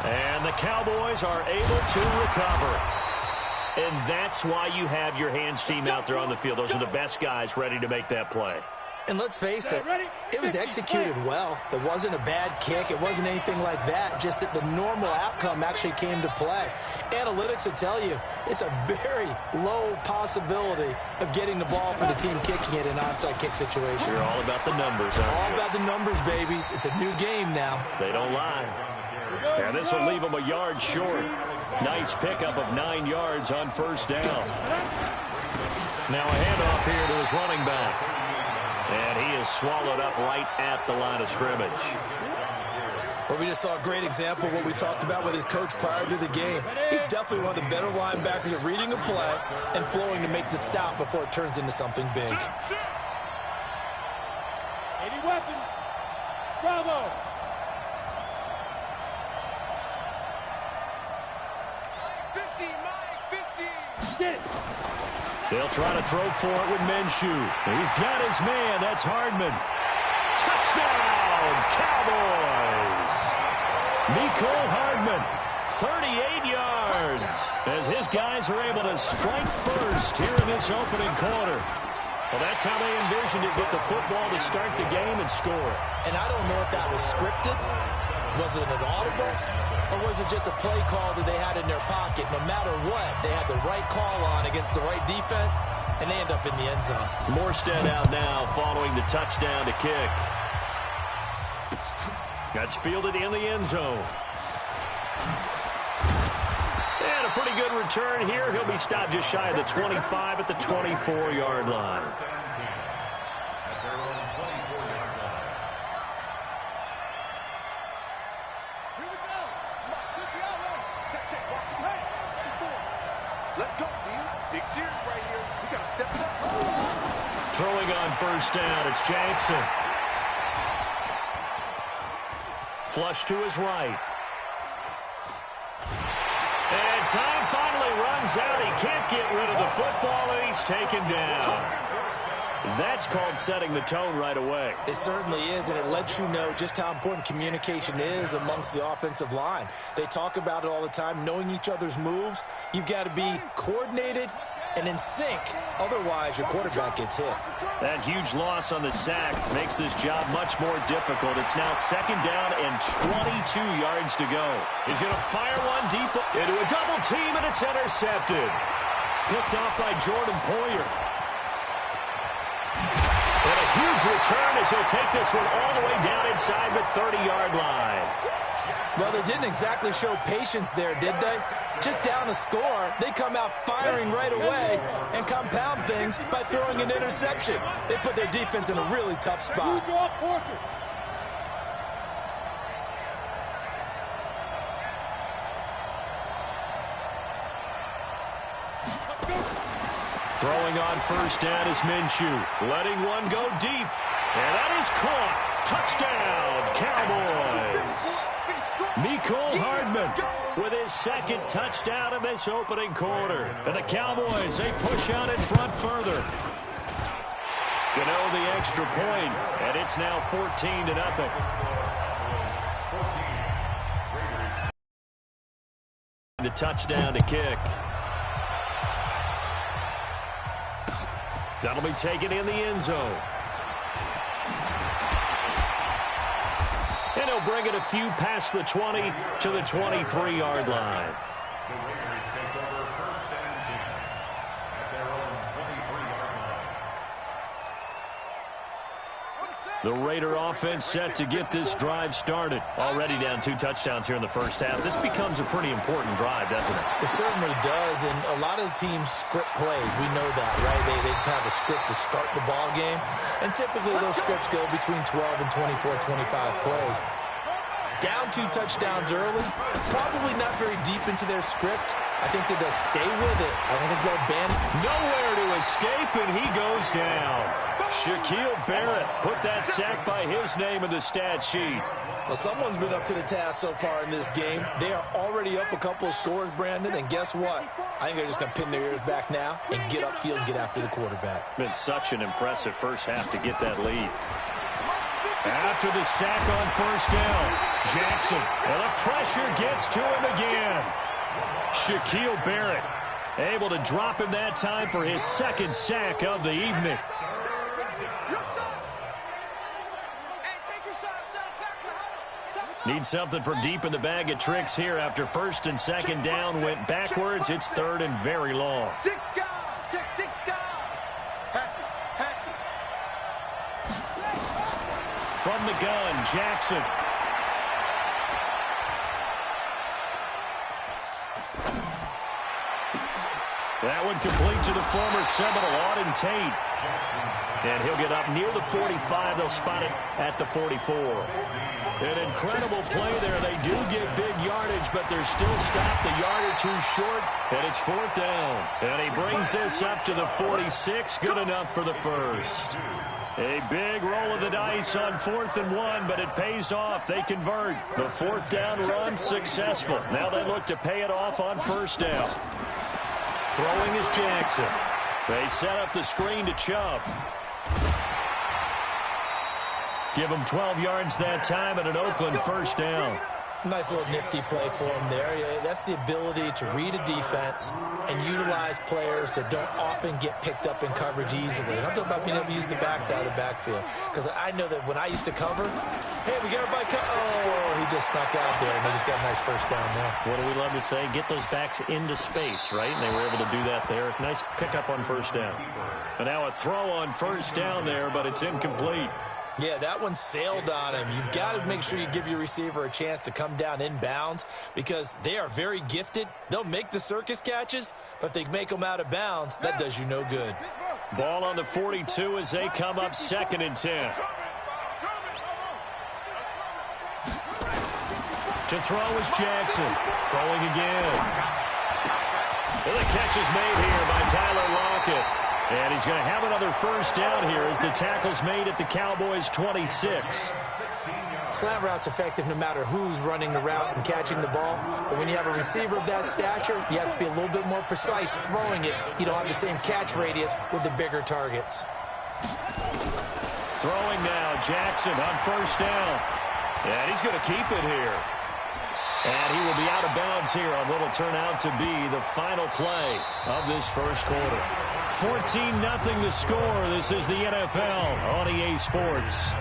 And the Cowboys are able to recover. And that's why you have your hands team out there on the field. Those are the best guys ready to make that play. And let's face it, it was executed well. It wasn't a bad kick. It wasn't anything like that. Just that the normal outcome actually came to play. Analytics will tell you it's a very low possibility of getting the ball for the team kicking it in an onside kick situation. You're all about the numbers, aren't you? All about the numbers, baby. It's a new game now. They don't lie. And this will leave them a yard short. Nice pickup of 9 yards on first down. Now a handoff here to his running back. And he is swallowed up right at the line of scrimmage. Well, we just saw a great example of what we talked about with his coach prior to the game. He's definitely one of the better linebackers at reading a play and flowing to make the stop before it turns into something big. 80 weapons. Bravo. They'll try to throw for it with Minshew. He's got his man. That's Hardman. Touchdown, Cowboys! Mecole Hardman, 38 yards as his guys are able to strike first here in this opening quarter. Well, that's how they envisioned it, get the football to start the game and score. And I don't know if that was scripted. Was it an audible? Or was it just a play call that they had in their pocket? No matter what, they had the right call on against the right defense, and they end up in the end zone. Morstead out now following the touchdown to kick. That's fielded in the end zone. And a pretty good return here. He'll be stopped just shy of the 25 at the 24-yard line. Let's go, dude. Big series right here. We got to step it up. Throwing on first down, it's Jackson. Flush to his right. And time finally runs out. He can't get rid of the football, and he's taken down. That's called setting the tone right away. It certainly is, and it lets you know just how important communication is amongst the offensive line. They talk about it all the time, knowing each other's moves. You've got to be coordinated and in sync. Otherwise, your quarterback gets hit. That huge loss on the sack makes this job much more difficult. It's now second down and 22 yards to go. He's going to fire one deep into a double team, and it's intercepted. Picked off by Jordan Poyer. And a huge return as he'll take this one all the way down inside the 30-yard line. Well, they didn't exactly show patience there, did they? Just down a score, they come out firing right away and compound things by throwing an interception. They put their defense in a really tough spot. Throwing on first down is Minshew, letting one go deep, and that is caught. Touchdown, Cowboys. Mecole Hardman with his second touchdown in this opening quarter. And the Cowboys, they push out in front further. Gano the extra point, and it's now 14-0. The touchdown to kick. That'll be taken in the end zone. And he'll bring it a few past the 20 to the 23-yard line. The Raiders take over first and 10 at their own 23-yard line. The Raider offense set to get this drive started. Already down 2 touchdowns here in the first half. This becomes a pretty important drive, doesn't it? It certainly does, and a lot of the teams script plays. We know that, right? They have a script to start the ball game, and typically those scripts go between 12 and 24, 25 plays. Down 2 touchdowns early, probably not very deep into their script. I think that they'll stay with it. I don't think they'll ban it. Nowhere to escape, and he goes down. Shaquille Barrett put that sack by his name in the stat sheet. Well, someone's been up to the task so far in this game. They are already up a couple of scores, Brandon, and guess what? I think they're just going to pin their ears back now and get upfield and get after the quarterback. Been such an impressive first half to get that lead. After the sack on first down, Jackson, and the pressure gets to him again. Shaquille Barrett able to drop him that time for his second sack of the evening. Need something for deep in the bag of tricks here after first and second down went backwards. It's third and very long. Six down. Check 6 down. Hatchet. From the gun, Jackson. That one complete to the former Seminole, Auden Tate. And he'll get up near the 45. They'll spot it at the 44. An incredible play there. They do get big yardage, but they're still stopped a yard or 2 short, and it's 4th down. And he brings this up to the 46. Good enough for the first. A big roll of the dice on 4th and 1, but it pays off. They convert. The 4th down run successful. Now they look to pay it off on first down. Throwing is Jackson. They set up the screen to Chubb. Give him 12 yards that time and an Oakland first down. Nice little nifty play for him there. Yeah, that's the ability to read a defense and utilize players that don't often get picked up in coverage easily. And I'm talking about being able to use the backside of the backfield. Because I know that when I used to cover, hey, we got everybody oh, he just snuck out there, and they just got a nice first down there. What do we love to say? Get those backs into space, right? And they were able to do that there. Nice pickup on first down. And now a throw on first down there, but it's incomplete. Yeah, that one sailed on him. You've got to make sure you give your receiver a chance to come down inbounds because they are very gifted. They'll make the circus catches, but they make them out of bounds. That does you no good. Ball on the 42 as they come up 2nd and 10. To throw is Jackson. Throwing again. And the catch is made here by Tyler Lockett. And he's going to have another first down here as the tackle's made at the Cowboys' 26. Slant route's effective no matter who's running the route and catching the ball. But when you have a receiver of that stature, you have to be a little bit more precise throwing it. You don't have the same catch radius with the bigger targets. Throwing now, Jackson on first down. And he's going to keep it here. And he will be out of bounds here on what will turn out to be the final play of this first quarter. 14-0 the score. This is the NFL on EA Sports.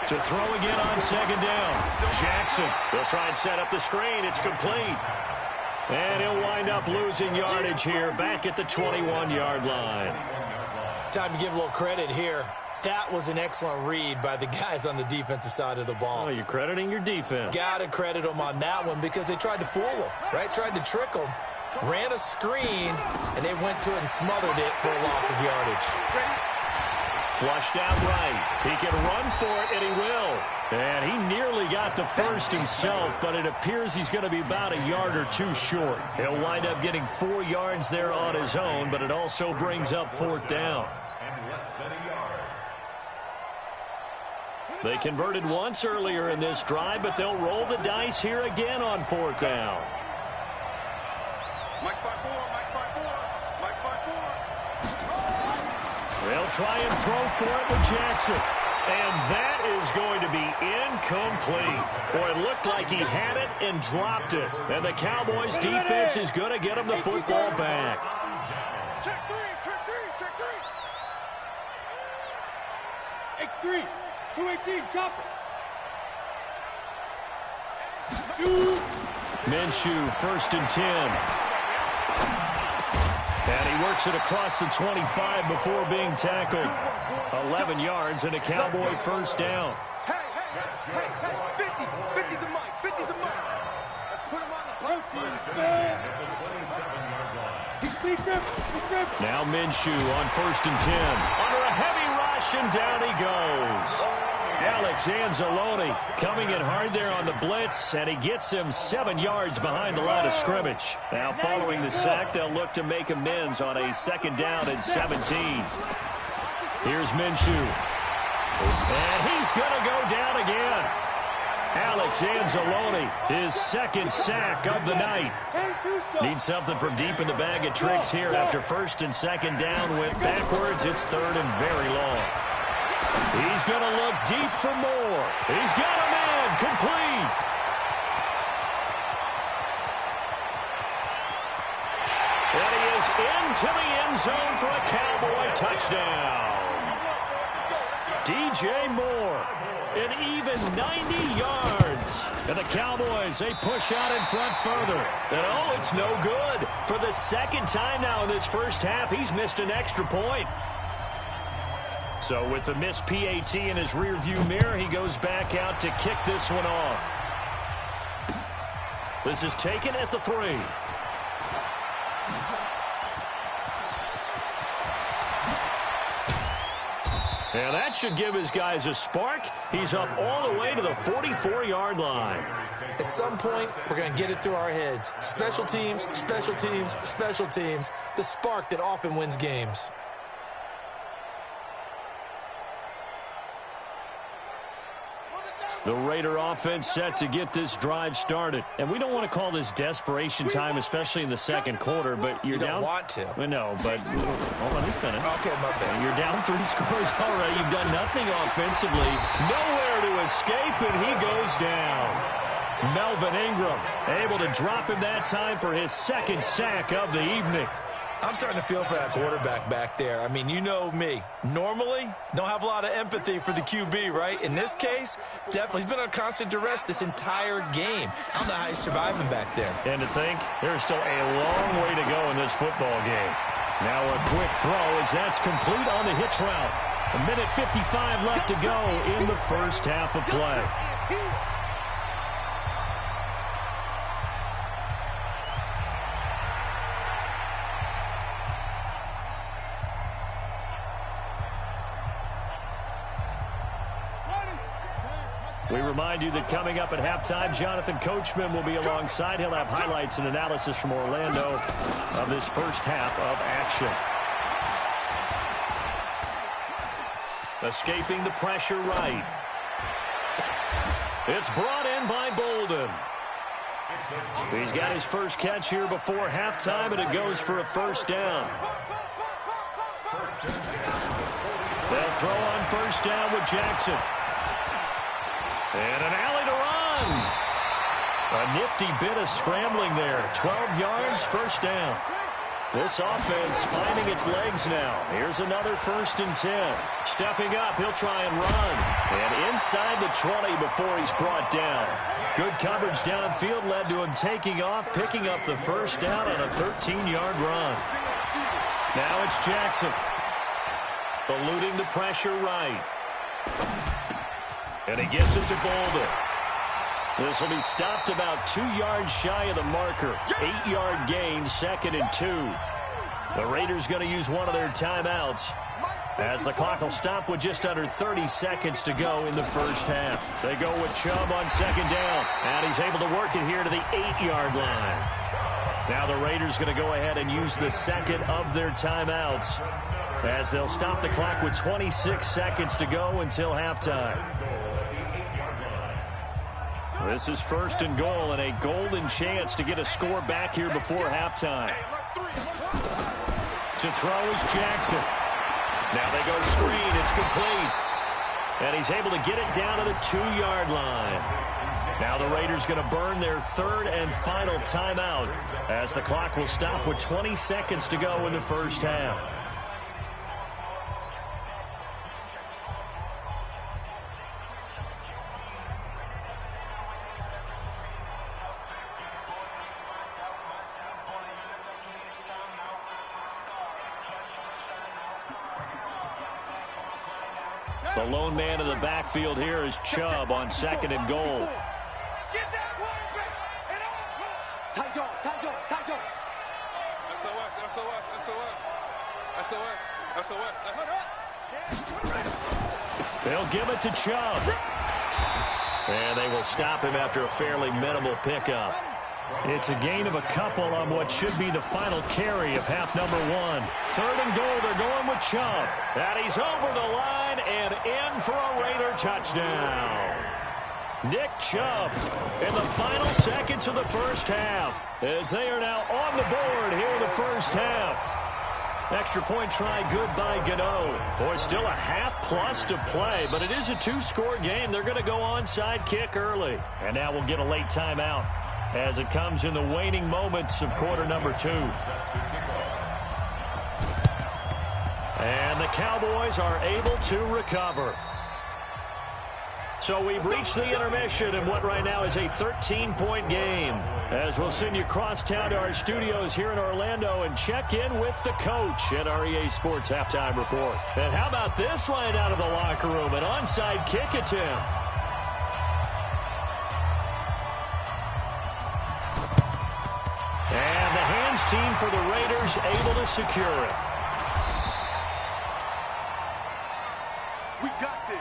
To throw again on second down. Jackson will try and set up the screen. It's complete. And he'll wind up losing yardage here back at the 21-yard line. Time to give a little credit here. That was an excellent read by the guys on the defensive side of the ball. Oh, you're crediting your defense. Got to credit them on that one because they tried to fool them, right? Tried to trick them, ran a screen, and they went to it and smothered it for a loss of yardage. Flushed out right. He can run for it, and he will. And he nearly got the first himself, but it appears he's going to be about a yard or two short. He'll wind up getting 4 yards there on his own, but it also brings up 4th down. They converted once earlier in this drive, but they'll roll the dice here again on 4th down. Mike by 4, Mike by 4, Mike by 4. They'll try and throw for it with Jackson. And that is going to be incomplete. Boy, it looked like he had it and dropped it. And the Cowboys defense is going to get him the football back. Check 3, check 3, check 3. X3, 218, chopper. Shoot. Minshew, 1st and 10. And he works it across the 25 before being tackled. 11 yards and a Cowboy first down. Hey, 50's a mic, 50's a mic. Let's put him on the plate. He's gripped. Now Minshew on 1st and 10. Under a heavy rush, and down he goes. Alex Anzalone coming in hard there on the blitz, and he gets him 7 yards behind the line of scrimmage. Now following the sack, they'll look to make amends on a 2nd down and 17. Here's Minshew. And he's going to go down again. Alex Anzalone, his 2nd sack of the night. Needs something from deep in the bag of tricks here after 1st and 2nd down. Went backwards. It's 3rd and very long. He's going to look deep for more. He's got a man complete. And he is into the end zone for a Cowboy touchdown. DJ Moore, an even 90 yards. And the Cowboys, they push out in front further. And oh, it's no good. For the 2nd time now in this first half, he's missed an extra point. So with the missed PAT in his rearview mirror, he goes back out to kick this one off. This is taken at the 3. And that should give his guys a spark. He's up all the way to the 44-yard line. At some point, we're going to get it through our heads. Special teams, special teams, special teams. The spark that often wins games. The Raider offense set to get this drive started. And we don't want to call this desperation time, especially in the second quarter, but you're down. You don't want to. No, but hold on, let me finish. Okay, my bad. You're down 3 scores already. You've done nothing offensively. Nowhere to escape, and he goes down. Melvin Ingram able to drop him that time for his second sack of the evening. I'm starting to feel for that quarterback back there. I mean, you know me. Normally, don't have a lot of empathy for the QB, right? In this case, definitely. He's been on constant duress this entire game. I don't know how he's surviving back there. And to think, there's still a long way to go in this football game. Now a quick throw as that's complete on the hitch route. 1:55 left to go in the first half of play. We remind you that coming up at halftime, Jonathan Coachman will be alongside. He'll have highlights and analysis from Orlando of this first half of action. Escaping the pressure right. It's brought in by Bolden. He's got his first catch here before halftime, and it goes for a first down. They'll throw on first down with Jackson. And an alley to run. A nifty bit of scrambling there. 12 yards, first down. This offense finding its legs now. Here's another 1st and 10. Stepping up, he'll try and run. And inside the 20 before he's brought down. Good coverage downfield led to him taking off, picking up the first down on a 13-yard run. Now it's Jackson. Eluding the pressure right. And he gets it to Bolden. This will be stopped about 2 yards shy of the marker. 8-yard gain, 2nd and 2. The Raiders going to use one of their timeouts as the clock will stop with just under 30 seconds to go in the first half. They go with Chubb on 2nd down, and he's able to work it here to the 8-yard line. Now the Raiders going to go ahead and use the second of their timeouts as they'll stop the clock with 26 seconds to go until halftime. This is 1st and goal and a golden chance to get a score back here before halftime. To throw is Jackson. Now they go screen. It's complete. And he's able to get it down to the 2-yard line. Now the Raiders going to burn their 3rd and final timeout as the clock will stop with 20 seconds to go in the first half. The lone man in the backfield here is Chubb on 2nd and goal. They'll give it to Chubb. And they will stop him after a fairly minimal pickup. It's a gain of a couple on what should be the final carry of half number 1. 3rd and goal, they're going with Chubb. And he's over the line and in for a Raider touchdown. Nick Chubb in the final seconds of the first half as they are now on the board here in the first half. Extra point try good by Gano. Boy, still a half plus to play, but it is a 2-score game. They're going to go onside kick early. And now we'll get a late timeout as it comes in the waning moments of quarter number 2. And the Cowboys are able to recover. So we've reached the intermission in what right now is a 13-point game. As we'll send you across town to our studios here in Orlando and check in with the coach at our EA Sports Halftime Report. And how about this right out of the locker room, an onside kick attempt. And the hands team for the Raiders able to secure it. We got this.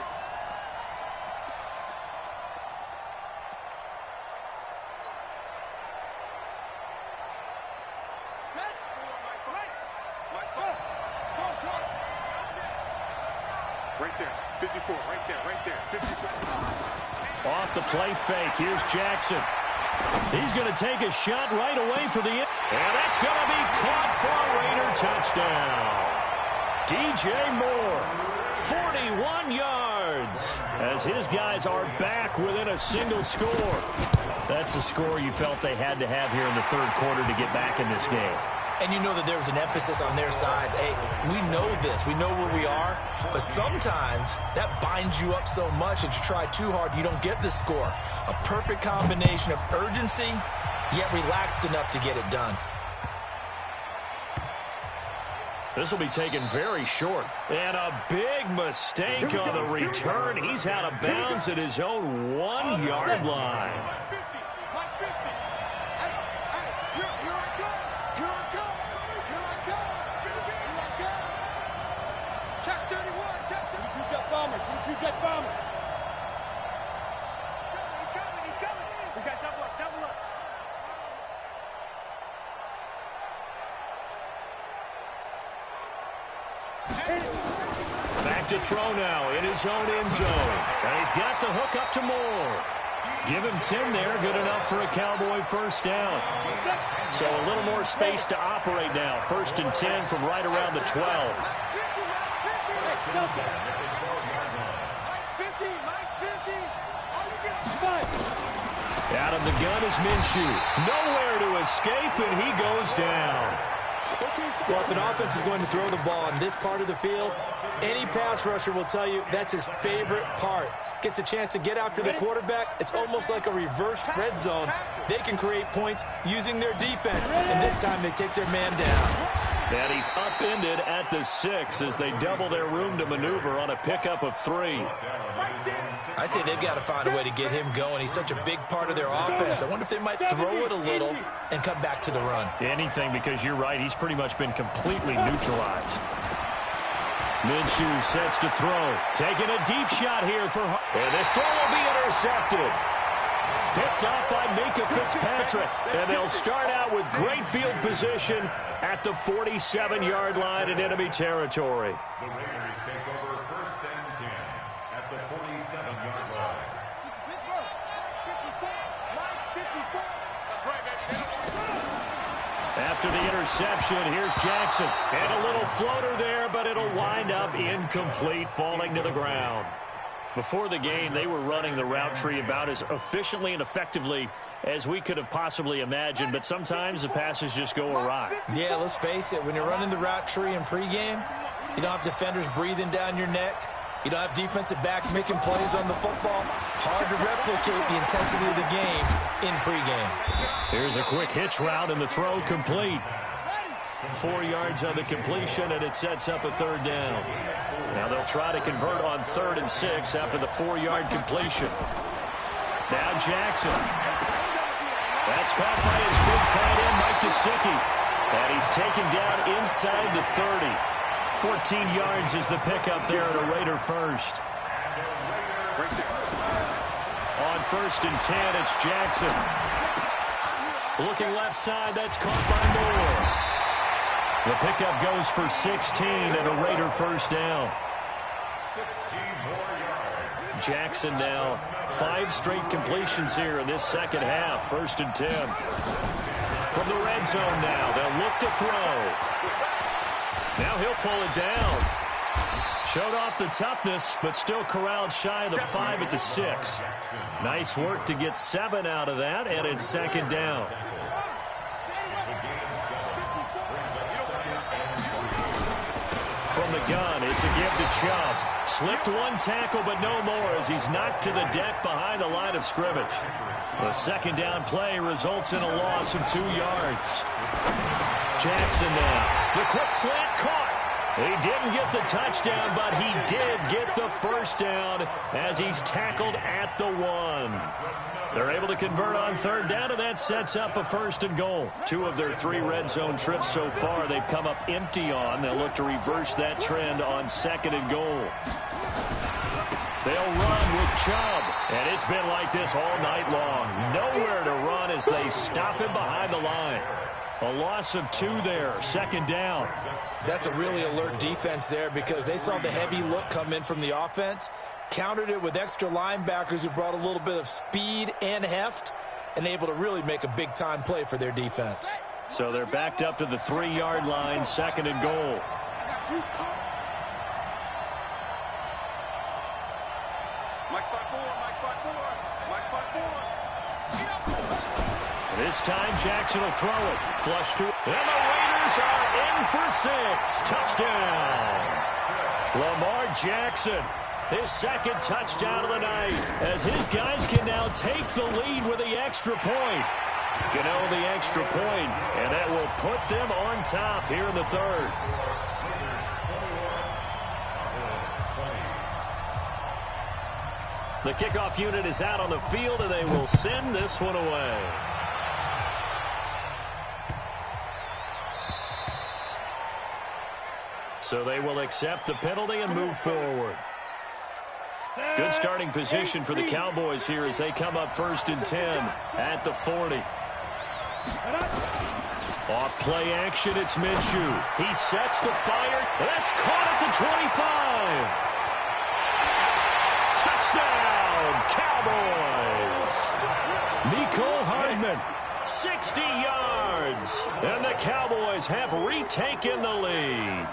Right there, 54, right there, 52. Off the play fake, here's Jackson. He's going to take a shot right away for the... And that's going to be caught for a Raider touchdown. DJ Moore, 41 yards, as his guys are back within a single score. That's a score you felt they had to have here in the third quarter to get back in this game. And you know that there was an emphasis on their side. Hey, we know this. We know where we are. But sometimes that binds you up so much that you try too hard, you don't get the score. A perfect combination of urgency, yet relaxed enough to get it done. This will be taken very short. And a big mistake on the return. He's out of bounds at his own 1-yard line. Jet bomber. He's coming. We got double up. Back to throw now in his own end zone. And he's got the hook up to Moore. Give him 10 there, good enough for a Cowboy first down. So a little more space to operate now. 1st and 10 from right around the 12. Out of the gun is Minshew. Nowhere to escape, and he goes down. Well, if an offense is going to throw the ball on this part of the field, any pass rusher will tell you that's his favorite part. Gets a chance to get after the quarterback. It's almost like a reverse red zone. They can create points using their defense, and this time they take their man down. And he's upended at the 6 as they double their room to maneuver on a pickup of 3. I'd say they've got to find a way to get him going. He's such a big part of their offense. I wonder if they might throw it a little and come back to the run. Anything, because you're right. He's pretty much been completely neutralized. Minshew sets to throw. Taking a deep shot here for... And this throw will be intercepted. Picked up by Minka Fitzpatrick. And they'll start out with great field position at the 47-yard line in enemy territory. The Raiders take over 1st and 10 at the 47-yard line. That's right, baby. After the interception, here's Jackson. And a little floater there, but it'll wind up incomplete, falling to the ground. Before the game, they were running the route tree about as efficiently and effectively as we could have possibly imagined, but sometimes the passes just go awry. Yeah, let's face it, when you're running the route tree in pregame, you don't have defenders breathing down your neck. You don't have defensive backs making plays on the football. Hard to replicate the intensity of the game in pregame. Here's a quick hitch route, and the throw complete. 4 yards on the completion, and it sets up a 3rd down. Now they'll try to convert on 3rd and 6 after the 4-yard completion. Now Jackson. That's caught by his big tight end, Mike Gesicki. And he's taken down inside the 30. 14 yards is the pickup there at a Raider first. On 1st and 10, it's Jackson. Looking left side, that's caught by Moore. The pickup goes for 16 and a Raider first down. 16 more yards. Jackson now 5 straight completions here in this second half. 1st and 10. From the red zone now, they'll look to throw. Now he'll pull it down. Showed off the toughness, but still corralled shy of the 5 at the 6. Nice work to get 7 out of that, and it's 2nd down. From the gun, it's a give to Chubb. Slipped one tackle, but no more as he's knocked to the deck behind the line of scrimmage. The 2nd down play results in a loss of 2 yards. Jackson now. The quick slant caught. He didn't get the touchdown, but he did get the first down as he's tackled at the 1. They're able to convert on 3rd down, and that sets up a 1st and goal. 2 of their 3 red zone trips so far they've come up empty on. They'll look to reverse that trend on 2nd and goal. They'll run with Chubb. And it's been like this all night long. Nowhere to run as they stop him behind the line. A loss of 2 there, 2nd down. That's a really alert defense there because they saw the heavy look come in from the offense, countered it with extra linebackers who brought a little bit of speed and heft, and able to really make a big-time play for their defense. So they're backed up to the 3-yard line, 2nd and goal. This time Jackson will throw it. Flush to, and the Raiders are in for 6. Touchdown. Lamar Jackson, his 2nd touchdown of the night, as his guys can now take the lead with the extra point. Gano the extra point, and that will put them on top here in the 3rd. The kickoff unit is out on the field, and they will send this one away. So they will accept the penalty and move forward. Good starting position for the Cowboys here as they come up 1st and 10 at the 40. Off play action, it's Minshew. He sets to fire. That's caught at the 25. Touchdown, Cowboys. Mecole Hardman, 60 yards. And the Cowboys have retaken the lead.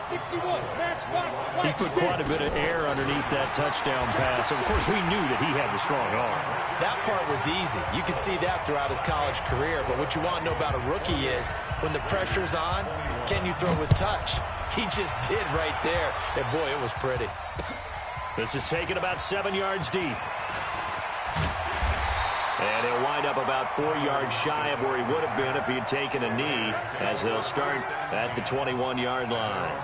61, matchbox. He put quite a bit of air underneath that touchdown pass. Of course, we knew that he had the strong arm. That part was easy. You could see that throughout his college career. But what you want to know about a rookie is when the pressure's on, can you throw with touch? He just did right there. And, boy, it was pretty. This is taken about 7 yards deep. And he'll wind up about 4 yards shy of where he would have been if he had taken a knee, as they'll start at the 21-yard line.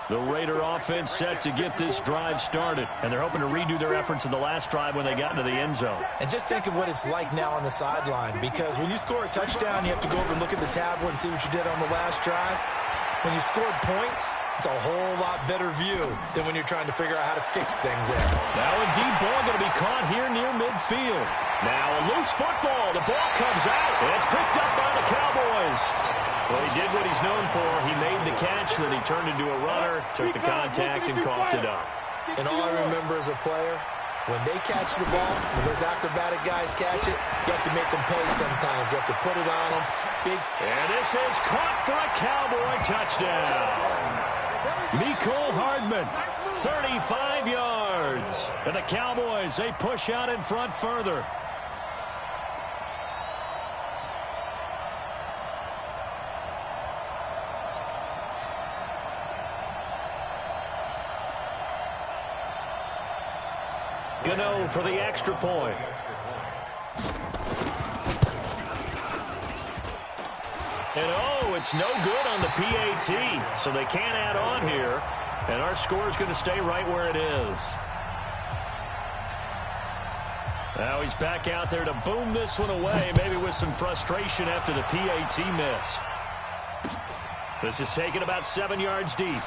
The Raider offense set to get this drive started, and they're hoping to redo their efforts in the last drive when they got into the end zone. And just think of what it's like now on the sideline, because when you score a touchdown, you have to go over and look at the tablet and see what you did on the last drive. When you scored points, it's a whole lot better view than when you're trying to figure out how to fix things there. Now a deep ball going to be caught here near midfield. Now a loose football. The ball comes out, and it's picked up by the Cowboys. Well, he did what he's known for. He made the catch, then he turned into a runner, took the contact, and coughed it up. And all I remember as a player, when they catch the ball, when those acrobatic guys catch it, you have to make them pay sometimes. You have to put it on them. And this is caught for a Cowboy touchdown. Mecole Hardman, 35 yards. And the Cowboys, they push out in front further. Gano for the extra point. And oh, it's no good on the PAT, so they can't add on here, and our score is going to stay right where it is. Now he's back out there to boom this one away, maybe with some frustration after the PAT miss. This is taken about 7 yards deep.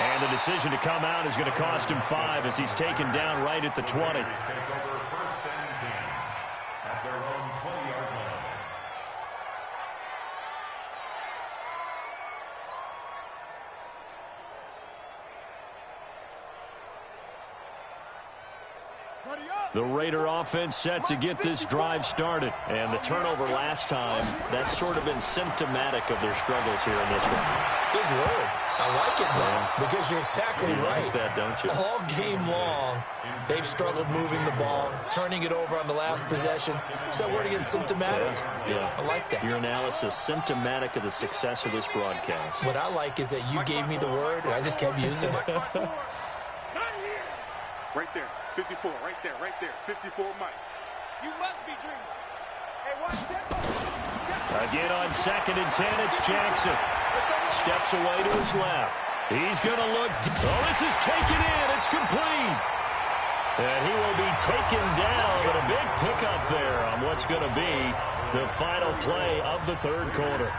And the decision to come out is going to cost him 5 as he's taken down right at the 20. The Raider offense set to get this drive started. And the turnover last time, that's sort of been symptomatic of their struggles here in this one. Big word. I like it, though, because you're exactly right. Like that, don't you? All game long, they've struggled moving the ball, turning it over on the last possession. Is that word again, symptomatic? Yeah. I like that. Your analysis, symptomatic of the success of this broadcast. What I like is that you gave me the word, and I just kept using it. Right there, 54, right there, 54, Mike. You must be dreaming. Hey, watch tempo. Again on 2nd and 10, it's Jackson. Steps away to his left. He's going to look. Oh, this is taken in. It's complete. And he will be taken down, but a big pickup there on what's going to be The final play of the third quarter.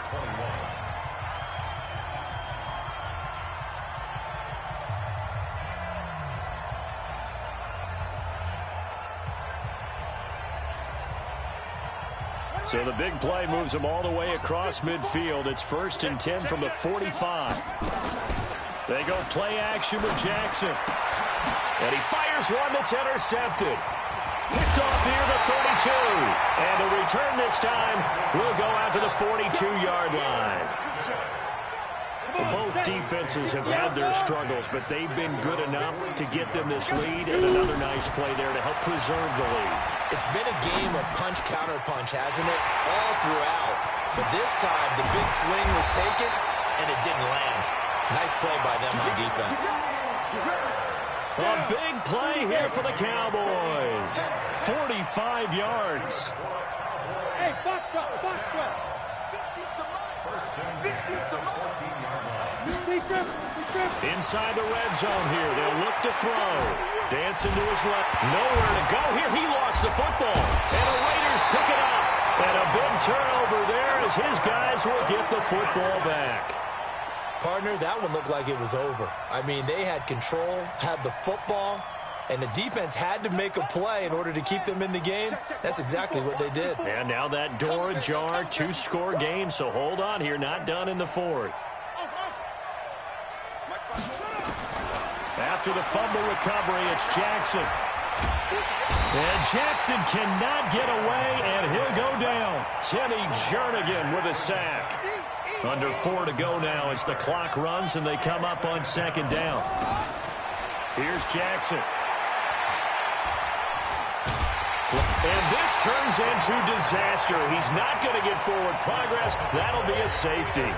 So the big play moves them all the way across midfield. It's 1st and 10 from the 45. They go play action with Jackson. And he fires one that's intercepted. Picked off near the 32. And the return this time will go out to the 42-yard line. Both defenses have had their struggles, but they've been good enough to get them this lead, and another nice play there to help preserve the lead. It's been a game of punch-counter-punch, hasn't it? All throughout. But this time, the big swing was taken, and it didn't land. Nice play by them on defense. A big play here for the Cowboys. 45 yards. Hey, box drop, box drop. Inside the red zone here. They'll look to throw. Dancing to his left. Nowhere to go here. He lost the football. And the Raiders pick it up. And a big turnover there as his guys will get the football back. Partner, that one looked like it was over. I mean, they had control, had the football, and the defense had to make a play in order to keep them in the game. That's exactly what they did. And now that door ajar, 2-score game, so hold on here, not done in the 4th. After the fumble recovery, it's Jackson. And Jackson cannot get away, and he'll go down. Timmy Jernigan with a sack. Under 4 to go now as the clock runs and they come up on 2nd down. Here's Jackson. And this turns into disaster. He's not going to get forward progress. That'll be a safety.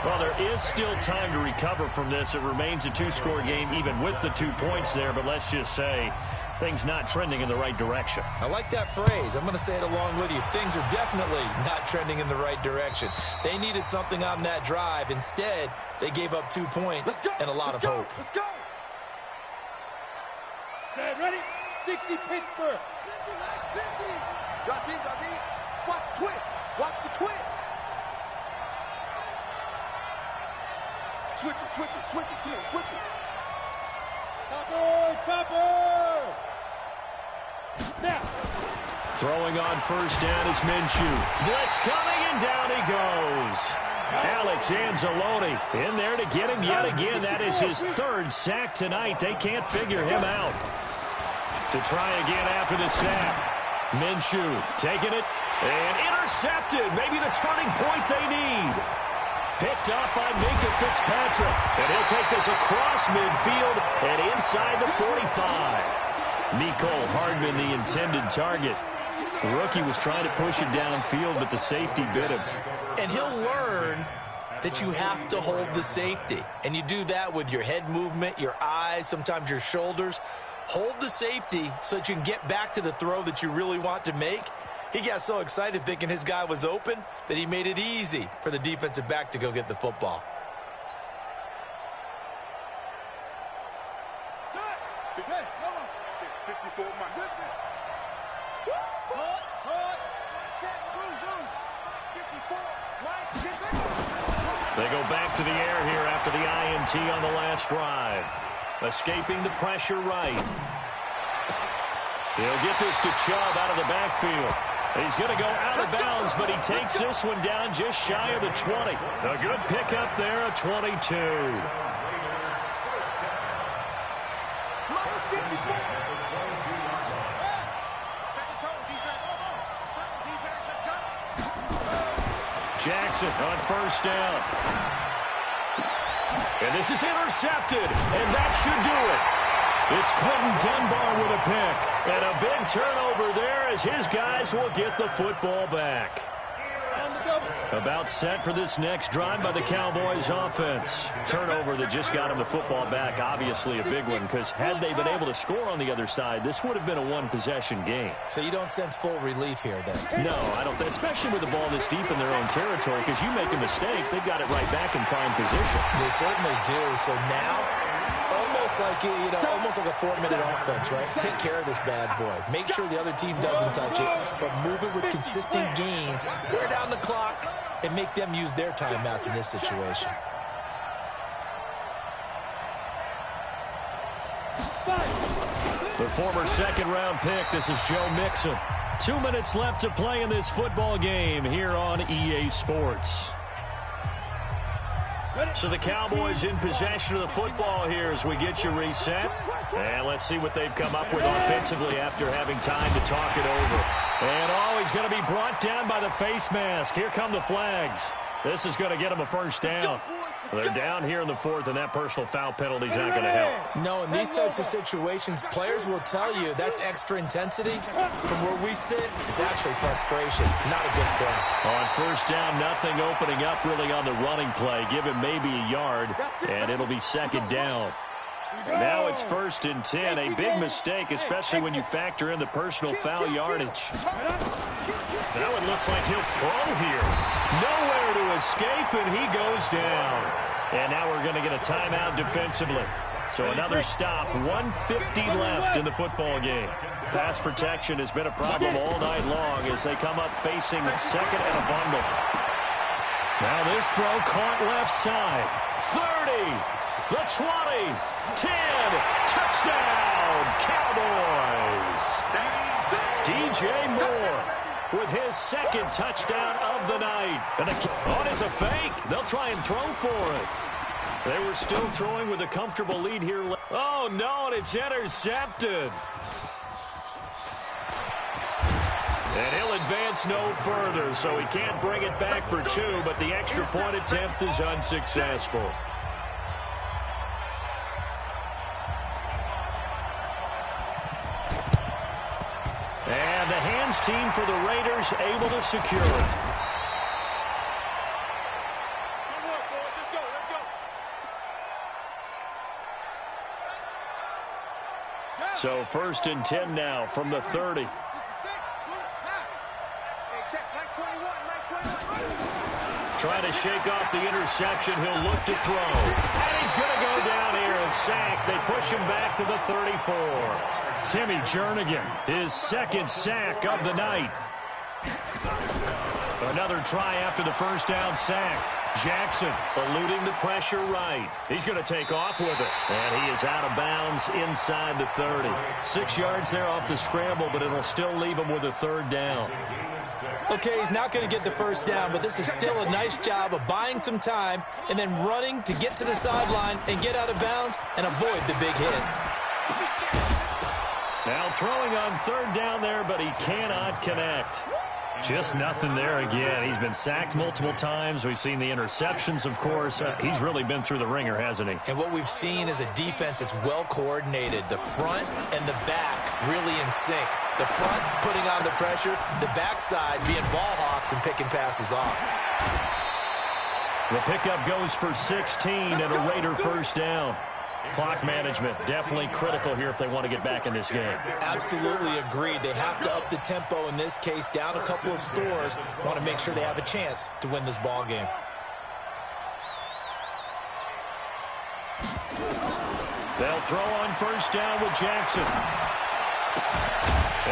Well, there is still time to recover from this. It remains a 2-score game even with the 2 points there, but let's just say things not trending in the right direction. I like that phrase. I'm going to say it along with you. Things are definitely not trending in the right direction. They needed something on that drive. Instead, they gave up 2 points and a lot of hope. Let's go. Set, ready? 60 Pittsburgh. 50. Drop in. Watch the twist. Watch the twist. Switch it. Come on, switch it. Topper. Now. Throwing on 1st down is Minshew. Blitz coming, and down he goes. Alex Anzalone in there to get him yet again. That is his 3rd sack tonight. They can't figure him out. To try again after the sack. Minshew taking it and intercepted. Maybe the turning point they need. Picked up by Minka Fitzpatrick. And he'll take this across midfield and inside the 45. Mecole Hardman, the intended target. The rookie was trying to push it downfield, but the safety bit him. And he'll learn that you have to hold the safety. And you do that with your head movement, your eyes, sometimes your shoulders. Hold the safety so that you can get back to the throw that you really want to make. He got so excited thinking his guy was open that he made it easy for the defensive back to go get the football. Set. Big head. No. 54 miles. They go back to the air here after the INT on the last drive. Escaping the pressure right. He'll get this to Chubb out of the backfield. He's going to go out of bounds, but he takes this one down just shy of the 20. A good pickup there, a 22. Jackson on 1st down. And this is intercepted, and that should do it. It's Quentin Dunbar with a pick. And a big turnover there as his guys will get the football back. About set for this next drive by the Cowboys offense. Turnover that just got him the football back, obviously a big one, because had they been able to score on the other side, this would have been a one-possession game. So you don't sense full relief here then? No, I don't, especially with the ball this deep in their own territory, because you make a mistake, they've got it right back in prime position. They certainly do. So now, almost almost like, almost like a 4-minute offense, right? Take care of this bad boy. Make sure the other team doesn't touch it, but move it with consistent gains. Wear down the clock and make them use their timeouts in this situation. The former second-round pick, this is Joe Mixon. 2 minutes left to play in this football game here on EA Sports. So the Cowboys in possession of the football here as we get you reset. And let's see what they've come up with offensively after having time to talk it over. And, he's going to be brought down by the face mask. Here come the flags. This is going to get him a first down. They're down here in the fourth, and that personal foul penalty is not going to help. No, in these types of situations, players will tell you that's extra intensity. From where we sit, it's actually frustration, not a good play. On first down, nothing opening up really on the running play. Give him maybe a yard, and it'll be second down. Now it's 1st and 10. A big mistake, especially when you factor in the personal foul yardage. Now it looks like he'll throw here. Nowhere to escape, and he goes down. And now we're going to get a timeout defensively. So another stop, 1:50 left in the football game. Pass protection has been a problem all night long as they come up facing second and a bundle. Now this throw caught left side. 30, the 20, 10, touchdown, Cowboys. DJ Moore with his second touchdown of the night. And it's a fake. They'll try and throw for it. They were still throwing with a comfortable lead here. Oh, no, and it's intercepted. And he'll advance no further, so he can't bring it back for 2, but the extra point attempt is unsuccessful. And the hands team for the Raiders able to secure it. So 1st and 10 now from the 30. Trying to shake off the interception. He'll look to throw. And he's going to go down here. A sack. They push him back to the 34. Timmy Jernigan, his second sack of the night. Another try after the first down sack. Jackson eluding the pressure right. He's going to take off with it. And he is out of bounds inside the 30. 6 yards there off the scramble, but it'll still leave him with a third down. Okay, he's not going to get the first down, but this is still a nice job of buying some time and then running to get to the sideline and get out of bounds and avoid the big hit. Now throwing on third down there, but he cannot connect. Just nothing there again. He's been sacked multiple times. We've seen the interceptions, of course. He's really been through the ringer, hasn't he? And what we've seen is a defense that's well coordinated. The front and the back really in sync. The front putting on the pressure, the backside being ball hawks and picking passes off. The pickup goes for 16 and a Raider first down. Clock management definitely critical here if they want to get back in this game. Absolutely agreed. They have to up the tempo in this case, down a couple of scores. Want to make sure they have a chance to win this ball game. They'll throw on first down with Jackson.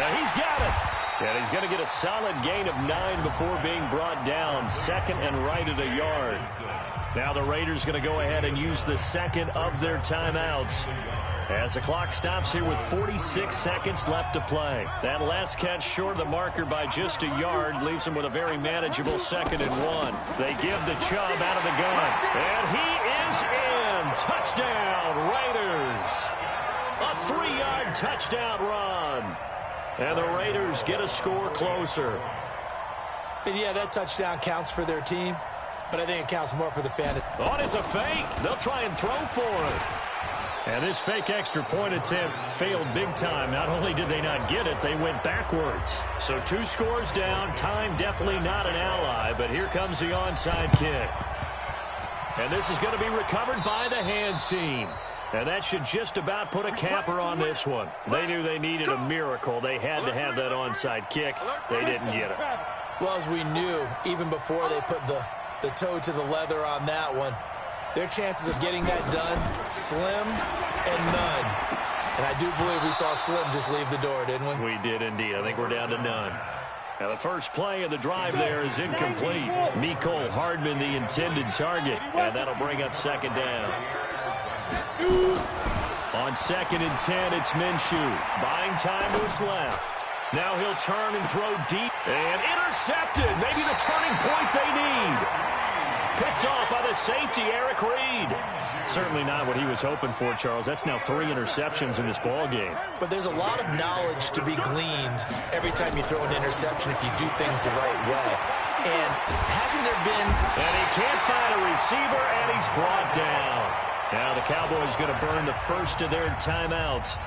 And he's got it. And he's going to get a solid gain of 9 before being brought down. Second and right at a yard. Now the Raiders going to go ahead and use the second of their timeouts as the clock stops here with 46 seconds left to play. That last catch short of the marker by just a yard leaves them with a very manageable 2nd and 1. They give the Chubb out of the gun. And he is in. Touchdown, Raiders. A 3-yard touchdown run. And the Raiders get a score closer. And yeah, that touchdown counts for their team, but I think it counts more for the fan. Oh, it's a fake. They'll try and throw for it. And this fake extra point attempt failed big time. Not only did they not get it, they went backwards. So 2 scores down. Time definitely not an ally, but here comes the onside kick. And this is going to be recovered by the hands team. And that should just about put a capper on this one. They knew they needed a miracle. They had to have that onside kick. They didn't get it. Well, as we knew, even before they put the toe to the leather on that one, Their chances of getting that done, slim and none. And I do believe we saw Slim just leave the door, didn't we? We did indeed. I think we're down to none. Now the first play of the drive there is incomplete. Mecole Hardman, the intended target. And that'll bring up second down. On 2nd and 10, it's Minshew. Buying time to his left. Now he'll turn and throw deep. And intercepted. Maybe the turning point they need. Picked off by the safety, Eric Reed. Certainly not what he was hoping for, Charles. That's now 3 interceptions in this ball game. But there's a lot of knowledge to be gleaned every time you throw an interception if you do things the right way. And hasn't there been... And he can't find a receiver, and he's brought down. Now the Cowboys going to burn the first of their timeouts.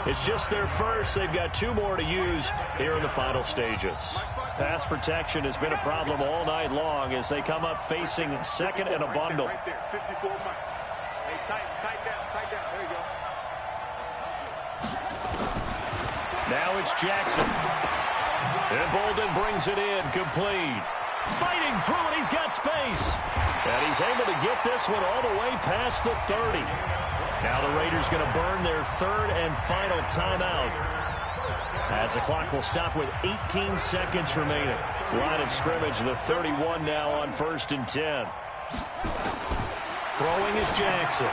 It's just their first. They've got 2 more to use here in the final stages. Pass protection has been a problem all night long as they come up facing second and a bundle. Right there, 54 miles. Hey, tight down. There you go. Now it's Jackson. And Bolden brings it in, complete. Fighting through it, he's got space. And he's able to get this one all the way past the 30. Now the Raiders going to burn their 3rd and final timeout, as the clock will stop with 18 seconds remaining. Line of scrimmage, the 31 now on 1st and 10. Throwing is Jackson.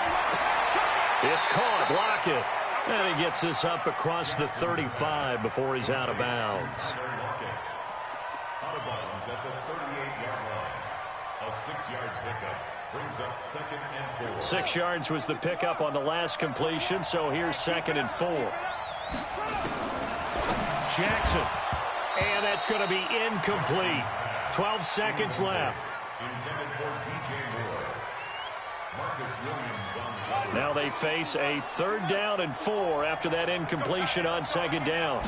It's caught, block it. And he gets this up across the 35 before he's out of bounds. Out of bounds at the 38-yard line. A 6-yard pickup brings up 2nd and 4. 6 yards was the pickup on the last completion, so here's 2nd and 4. Jackson. And that's going to be incomplete. 12 seconds left. Intended for DJ Moore. Marcus Williams on the... Now they face a 3rd down and 4 after that incompletion on 2nd down.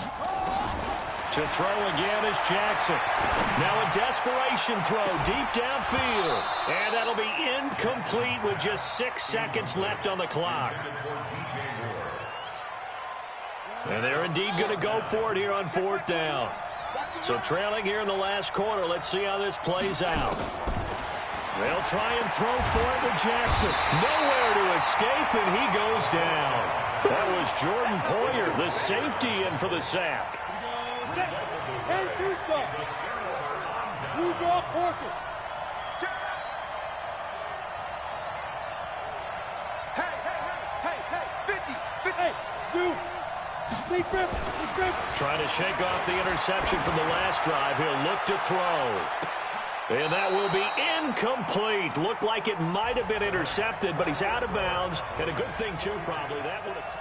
To throw again is Jackson. Now a desperation throw deep downfield. And that'll be incomplete with just 6 seconds left on the clock. And they're indeed going to go for it here on 4th down. So trailing here in the last quarter. Let's see how this plays out. They'll try and throw for it with Jackson. Nowhere to escape, and he goes down. That was Jordan Poyer, the safety, in for the sack. And 2 stuff. Blue draw portion. Hey, 50. Hey, 2. Big grip. Trying to shake off the interception from the last drive. He'll look to throw. And that will be incomplete. Looked like it might have been intercepted, but he's out of bounds. And a good thing, too, probably. That would have...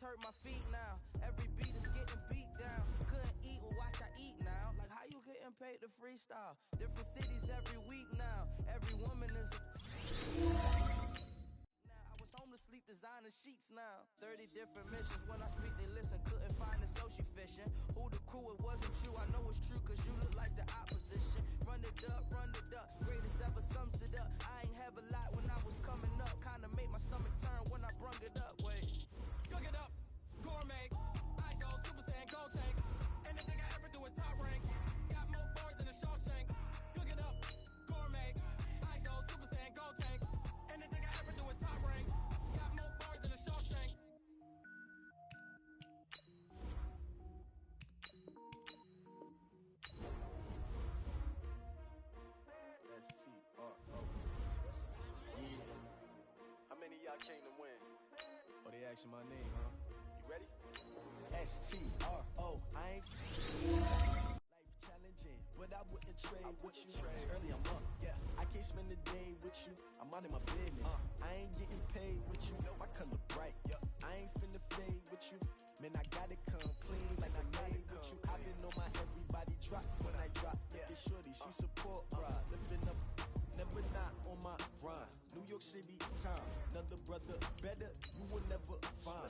hurt my feet now. Every beat is getting beat down. Couldn't eat, well watch I eat now. Like how you getting paid to freestyle? Different cities every week now. Every woman is a... I was home to sleep designing sheets now. 30 different missions. When I speak, they listen. Couldn't find the social fishing. Who the crew? It wasn't you. I know it's true, cause you look like the opposition. Run it up, greatest ever sums it up. I ain't have a lot when I was coming up. Kinda made my stomach turn when I brung it up. Wait. Cook it up, gourmet. I go Super Saiyan Gold Tank. Anything I ever do is top rank. Got more bars than a Shawshank. Cook it up, gourmet. I go Super Saiyan Gold Tank. Anything I ever do is top rank. Got more bars than a Shawshank. How many of y'all came to win? Oh, they asking my name, huh? You ready? S-T-R-O, I ain't life challenging, but I wouldn't trade with you. Early I'm up, yeah. I can't spend the day with you. I'm minding my business. I ain't getting paid with you. My color bright, I ain't finna fade with you. Man, I gotta come clean like I made with you. I've been on my everybody drop when I drop. Look at shorty, she support, bruh. Lifting up. Never not on my grind. New York City time. Another brother better, you will never find.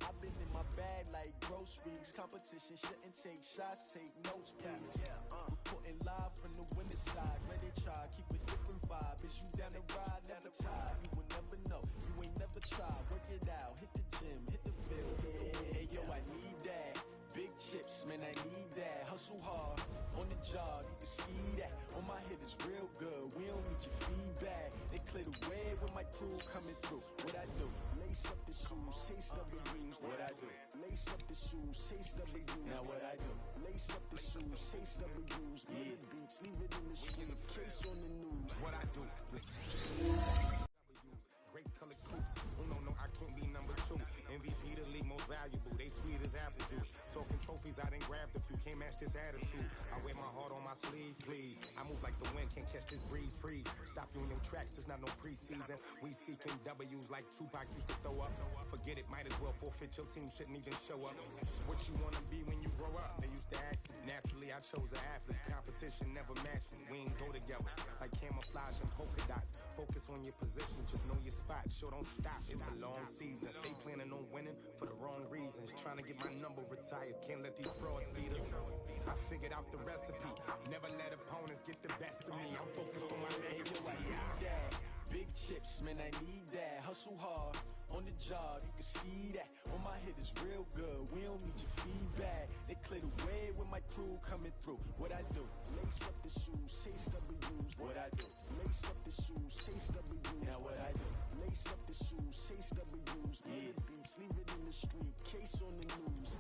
I've been in my bag like groceries. Competition shouldn't take shots, take notes, please. Reporting live from the winning side. Let it try, keep a different vibe. Is you down the ride, never tired. You will never know, you ain't never tried. Work it out, hit the gym, hit the field. Hey yo, I need that. Big chips, man, I need that. Hustle hard, on the job, you can see that. On my head is real good, we don't need your feedback. They clear the way with my crew coming through. What I do? Lace up the shoes, chase W's. What I do? Lace up the shoes, chase W's. Now what I do? Lace up the shoes, chase W's. Yeah. Beats, leave it in the street, case on the news. What I do? Great color coops. Oh no, I can't be number 2. MVP the league most valuable. They sweet as apple juice. Talking trophies, I done grabbed a few. Can't match this attitude. I wear my heart on my sleeve, please. I move like the wind, can't catch this breeze, freeze. Stop you in your tracks, there's not no preseason. We seeking W's like Tupac used to throw up. Forget it, might as well forfeit. Your team shouldn't even show up. What you wanna be when you grow up? They used to ask me. Naturally, I chose an athlete. Competition never matched me. We ain't go together like camouflage and polka dots. Focus on your position, just know your spot. Sure, don't stop, it's a long season. They planning on winning for the wrong reasons. Trying to get my number retired, can't let these frauds beat us. I figured out the recipe, never let opponents get the best of me. I'm focused on my legacy. Big chips, man, I need that. Hustle hard, on the job, you can see that. On my head is real good, we don't need your feedback. They clear the way with my crew coming through. What I do? Lace up the shoes, chase W's. What I do? Lace up the shoes, chase W's. Now what I do? Lace up the shoes, chase W's. Yeah. Beats, leave it in the street, case on the news.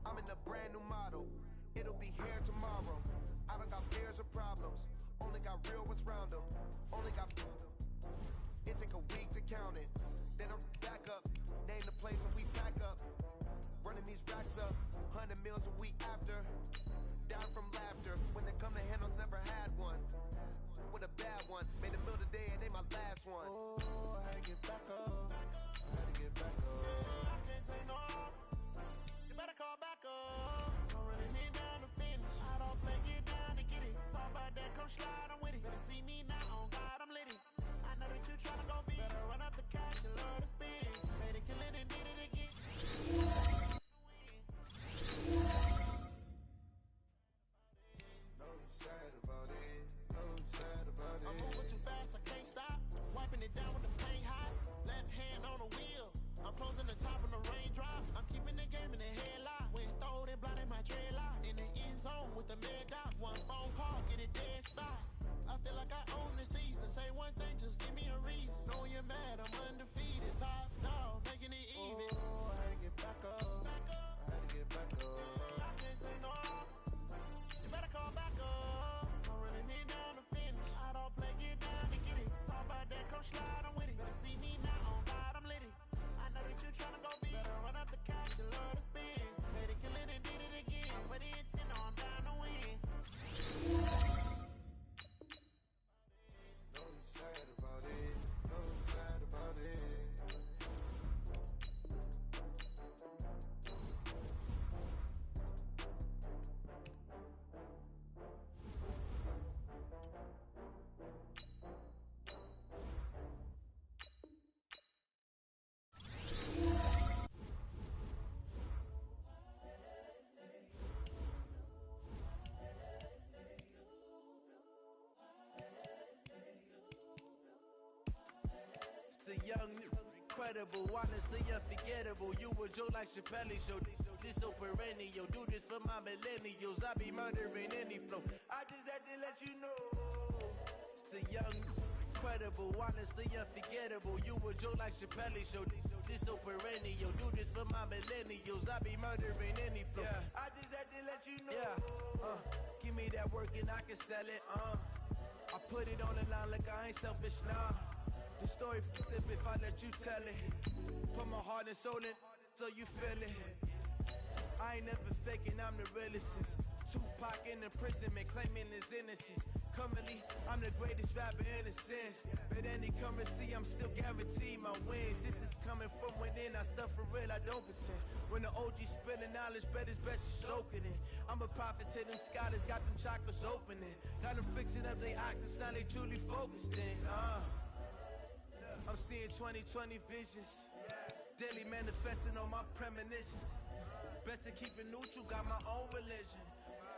I'm in a brand new model. It'll be here tomorrow. I don't got fears or problems. Only got real ones round them. Only got... It take a week to count it. Then I'm back up. Name the place and we pack up. Running these racks up. 100 meals a week after. Down from laughter. When they come to handles, never had one. With a bad one. Made a meal today and they my last one. Oh, I had to get back up. I had to get back up. I can't take no loss. You better call back up. I'm running it down to finish. I don't play, get down to get it. Talk about that, come slide, I'm with it. Better see me now, on God, I'm litty. I know that you tryna go big. Better run up the cash, you love to spin. Made it, kill it, and did it again. it down with the paint hot. Left hand on the wheel. I'm closing the top on the raindrop. I'm keeping the game in the headlock. When throwed and blinded my dreadlock. In the end zone with the mad dot. One phone call, get it dead stop. I feel like I own the season. Say one thing, just give me a reason. Know you're mad, I'm undefeated. Top dog, making it even. Oh, I had to get back up. I had to get back up. I can't take no off. You better call back up. I'm running it down to finish. I don't play, get down to get it. Talk about that, come slide, I'm with it. Better see me now, on God, I'm lit it. I know that you tryna go big. Better run up the cash, you love to spin. Better kill it and did it again. I'm with the intent, no, I'm down to win. Know you sad about it. Know you sad about it. The young, incredible, honestly unforgettable. You a Joe like Chappelle show. This so perennial. Do this for my millennials. I be murdering any flow. I just had to let you know. It's the young, incredible, honestly unforgettable. You a Joe like Chappelle show. This so perennial. Do this for my millennials. I be murdering any flow. Yeah. I just had to let you know. Yeah. Give me that work and I can sell it. I put it on the line like I ain't selfish, nah. The story flip if I let you tell it. Put my heart and soul in so you feel it. I ain't never faking, I'm the realest since Tupac in imprisonment, claiming his innocence. Currently, I'm the greatest rapper in a sense. But any currency, I'm still guaranteed my wins. This is coming from within, I stuff for real, I don't pretend. When the OG spilling knowledge, bet it's best you soak it in. I'm a prophet to them scholars, got them chakras opening. Got them fixing up they octaves, now they truly focused in. I'm seeing 2020 visions. Daily manifesting on my premonitions. Best to keep it neutral, got my own religion.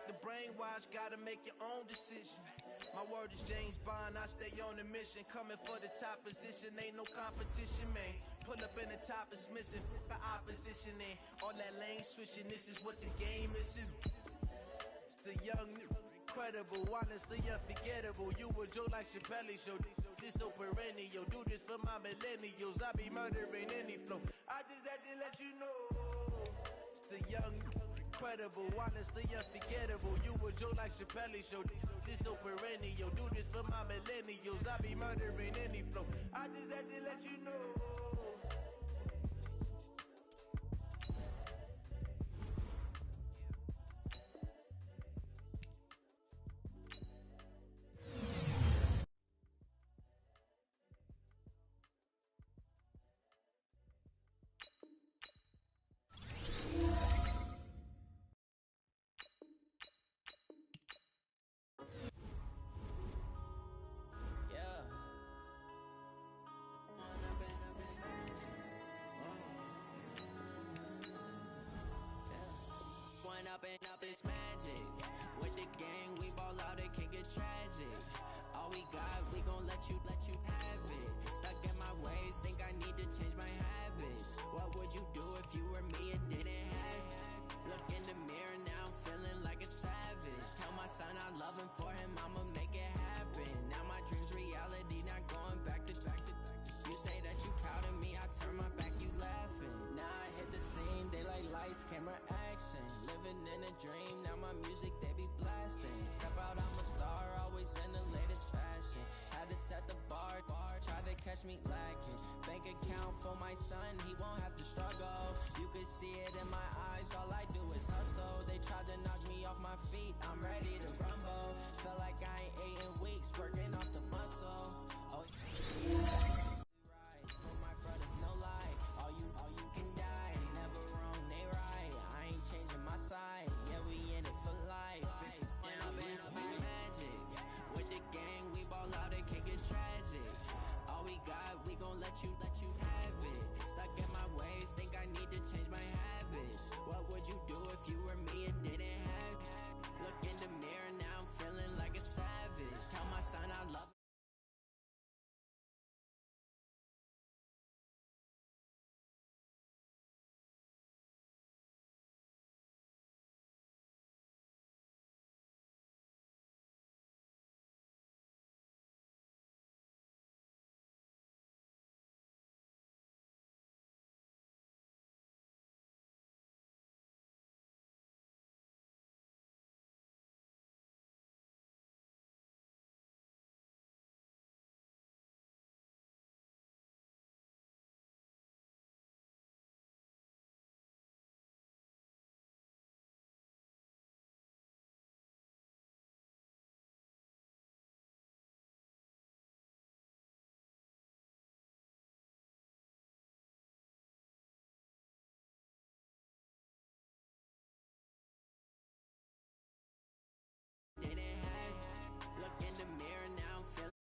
The brainwash, gotta make your own decision. My word is James Bond, I stay on the mission. Coming for the top position, ain't no competition, man. Pull up in the top, it's missing, the opposition ain't. All that lane switching, this is what the game is. It's the young, incredible, honestly unforgettable. You a Joe like Chappelle show. This so perennial. Do this for my millennials. I be murdering any flow. I just had to let you know. It's the young, incredible, honestly unforgettable. You a Joe like Chappelle show. This so perennial. Do this for my millennials. I be murdering any flow. I just had to let you know. Up this magic. With the gang, we ball out, it can get tragic. All we got, we gon' let you have it. Stuck in my ways, think I need to change my habits. What would you do if you were me and didn't have it? Look in the mirror now, I'm feeling like a savage. Tell my son I love him, for him I'ma make it happen. Now my dreams reality, not going back to. You say that you proud of me, I turn my back, you laughing. Now I hit the scene, they like lights, camera, action. Living in a dream, now my music they be blasting. Step out, I'm a star, always in the latest fashion. Had to set the bar, try to catch me lacking. Bank account for my son, he won't have to struggle. You could see it in my eyes, all I do is hustle. They tried to knock me off my feet, I'm ready to rumble. Felt like I ain't ate in weeks, working off the muscle. Oh yeah. For my brothers, no lie. All you can die. Never wrong, they right. I ain't changing my side. Yeah, we in it for life. And up it's magic. With the gang, we ball out, it can get tragic. All we got, we gon' let you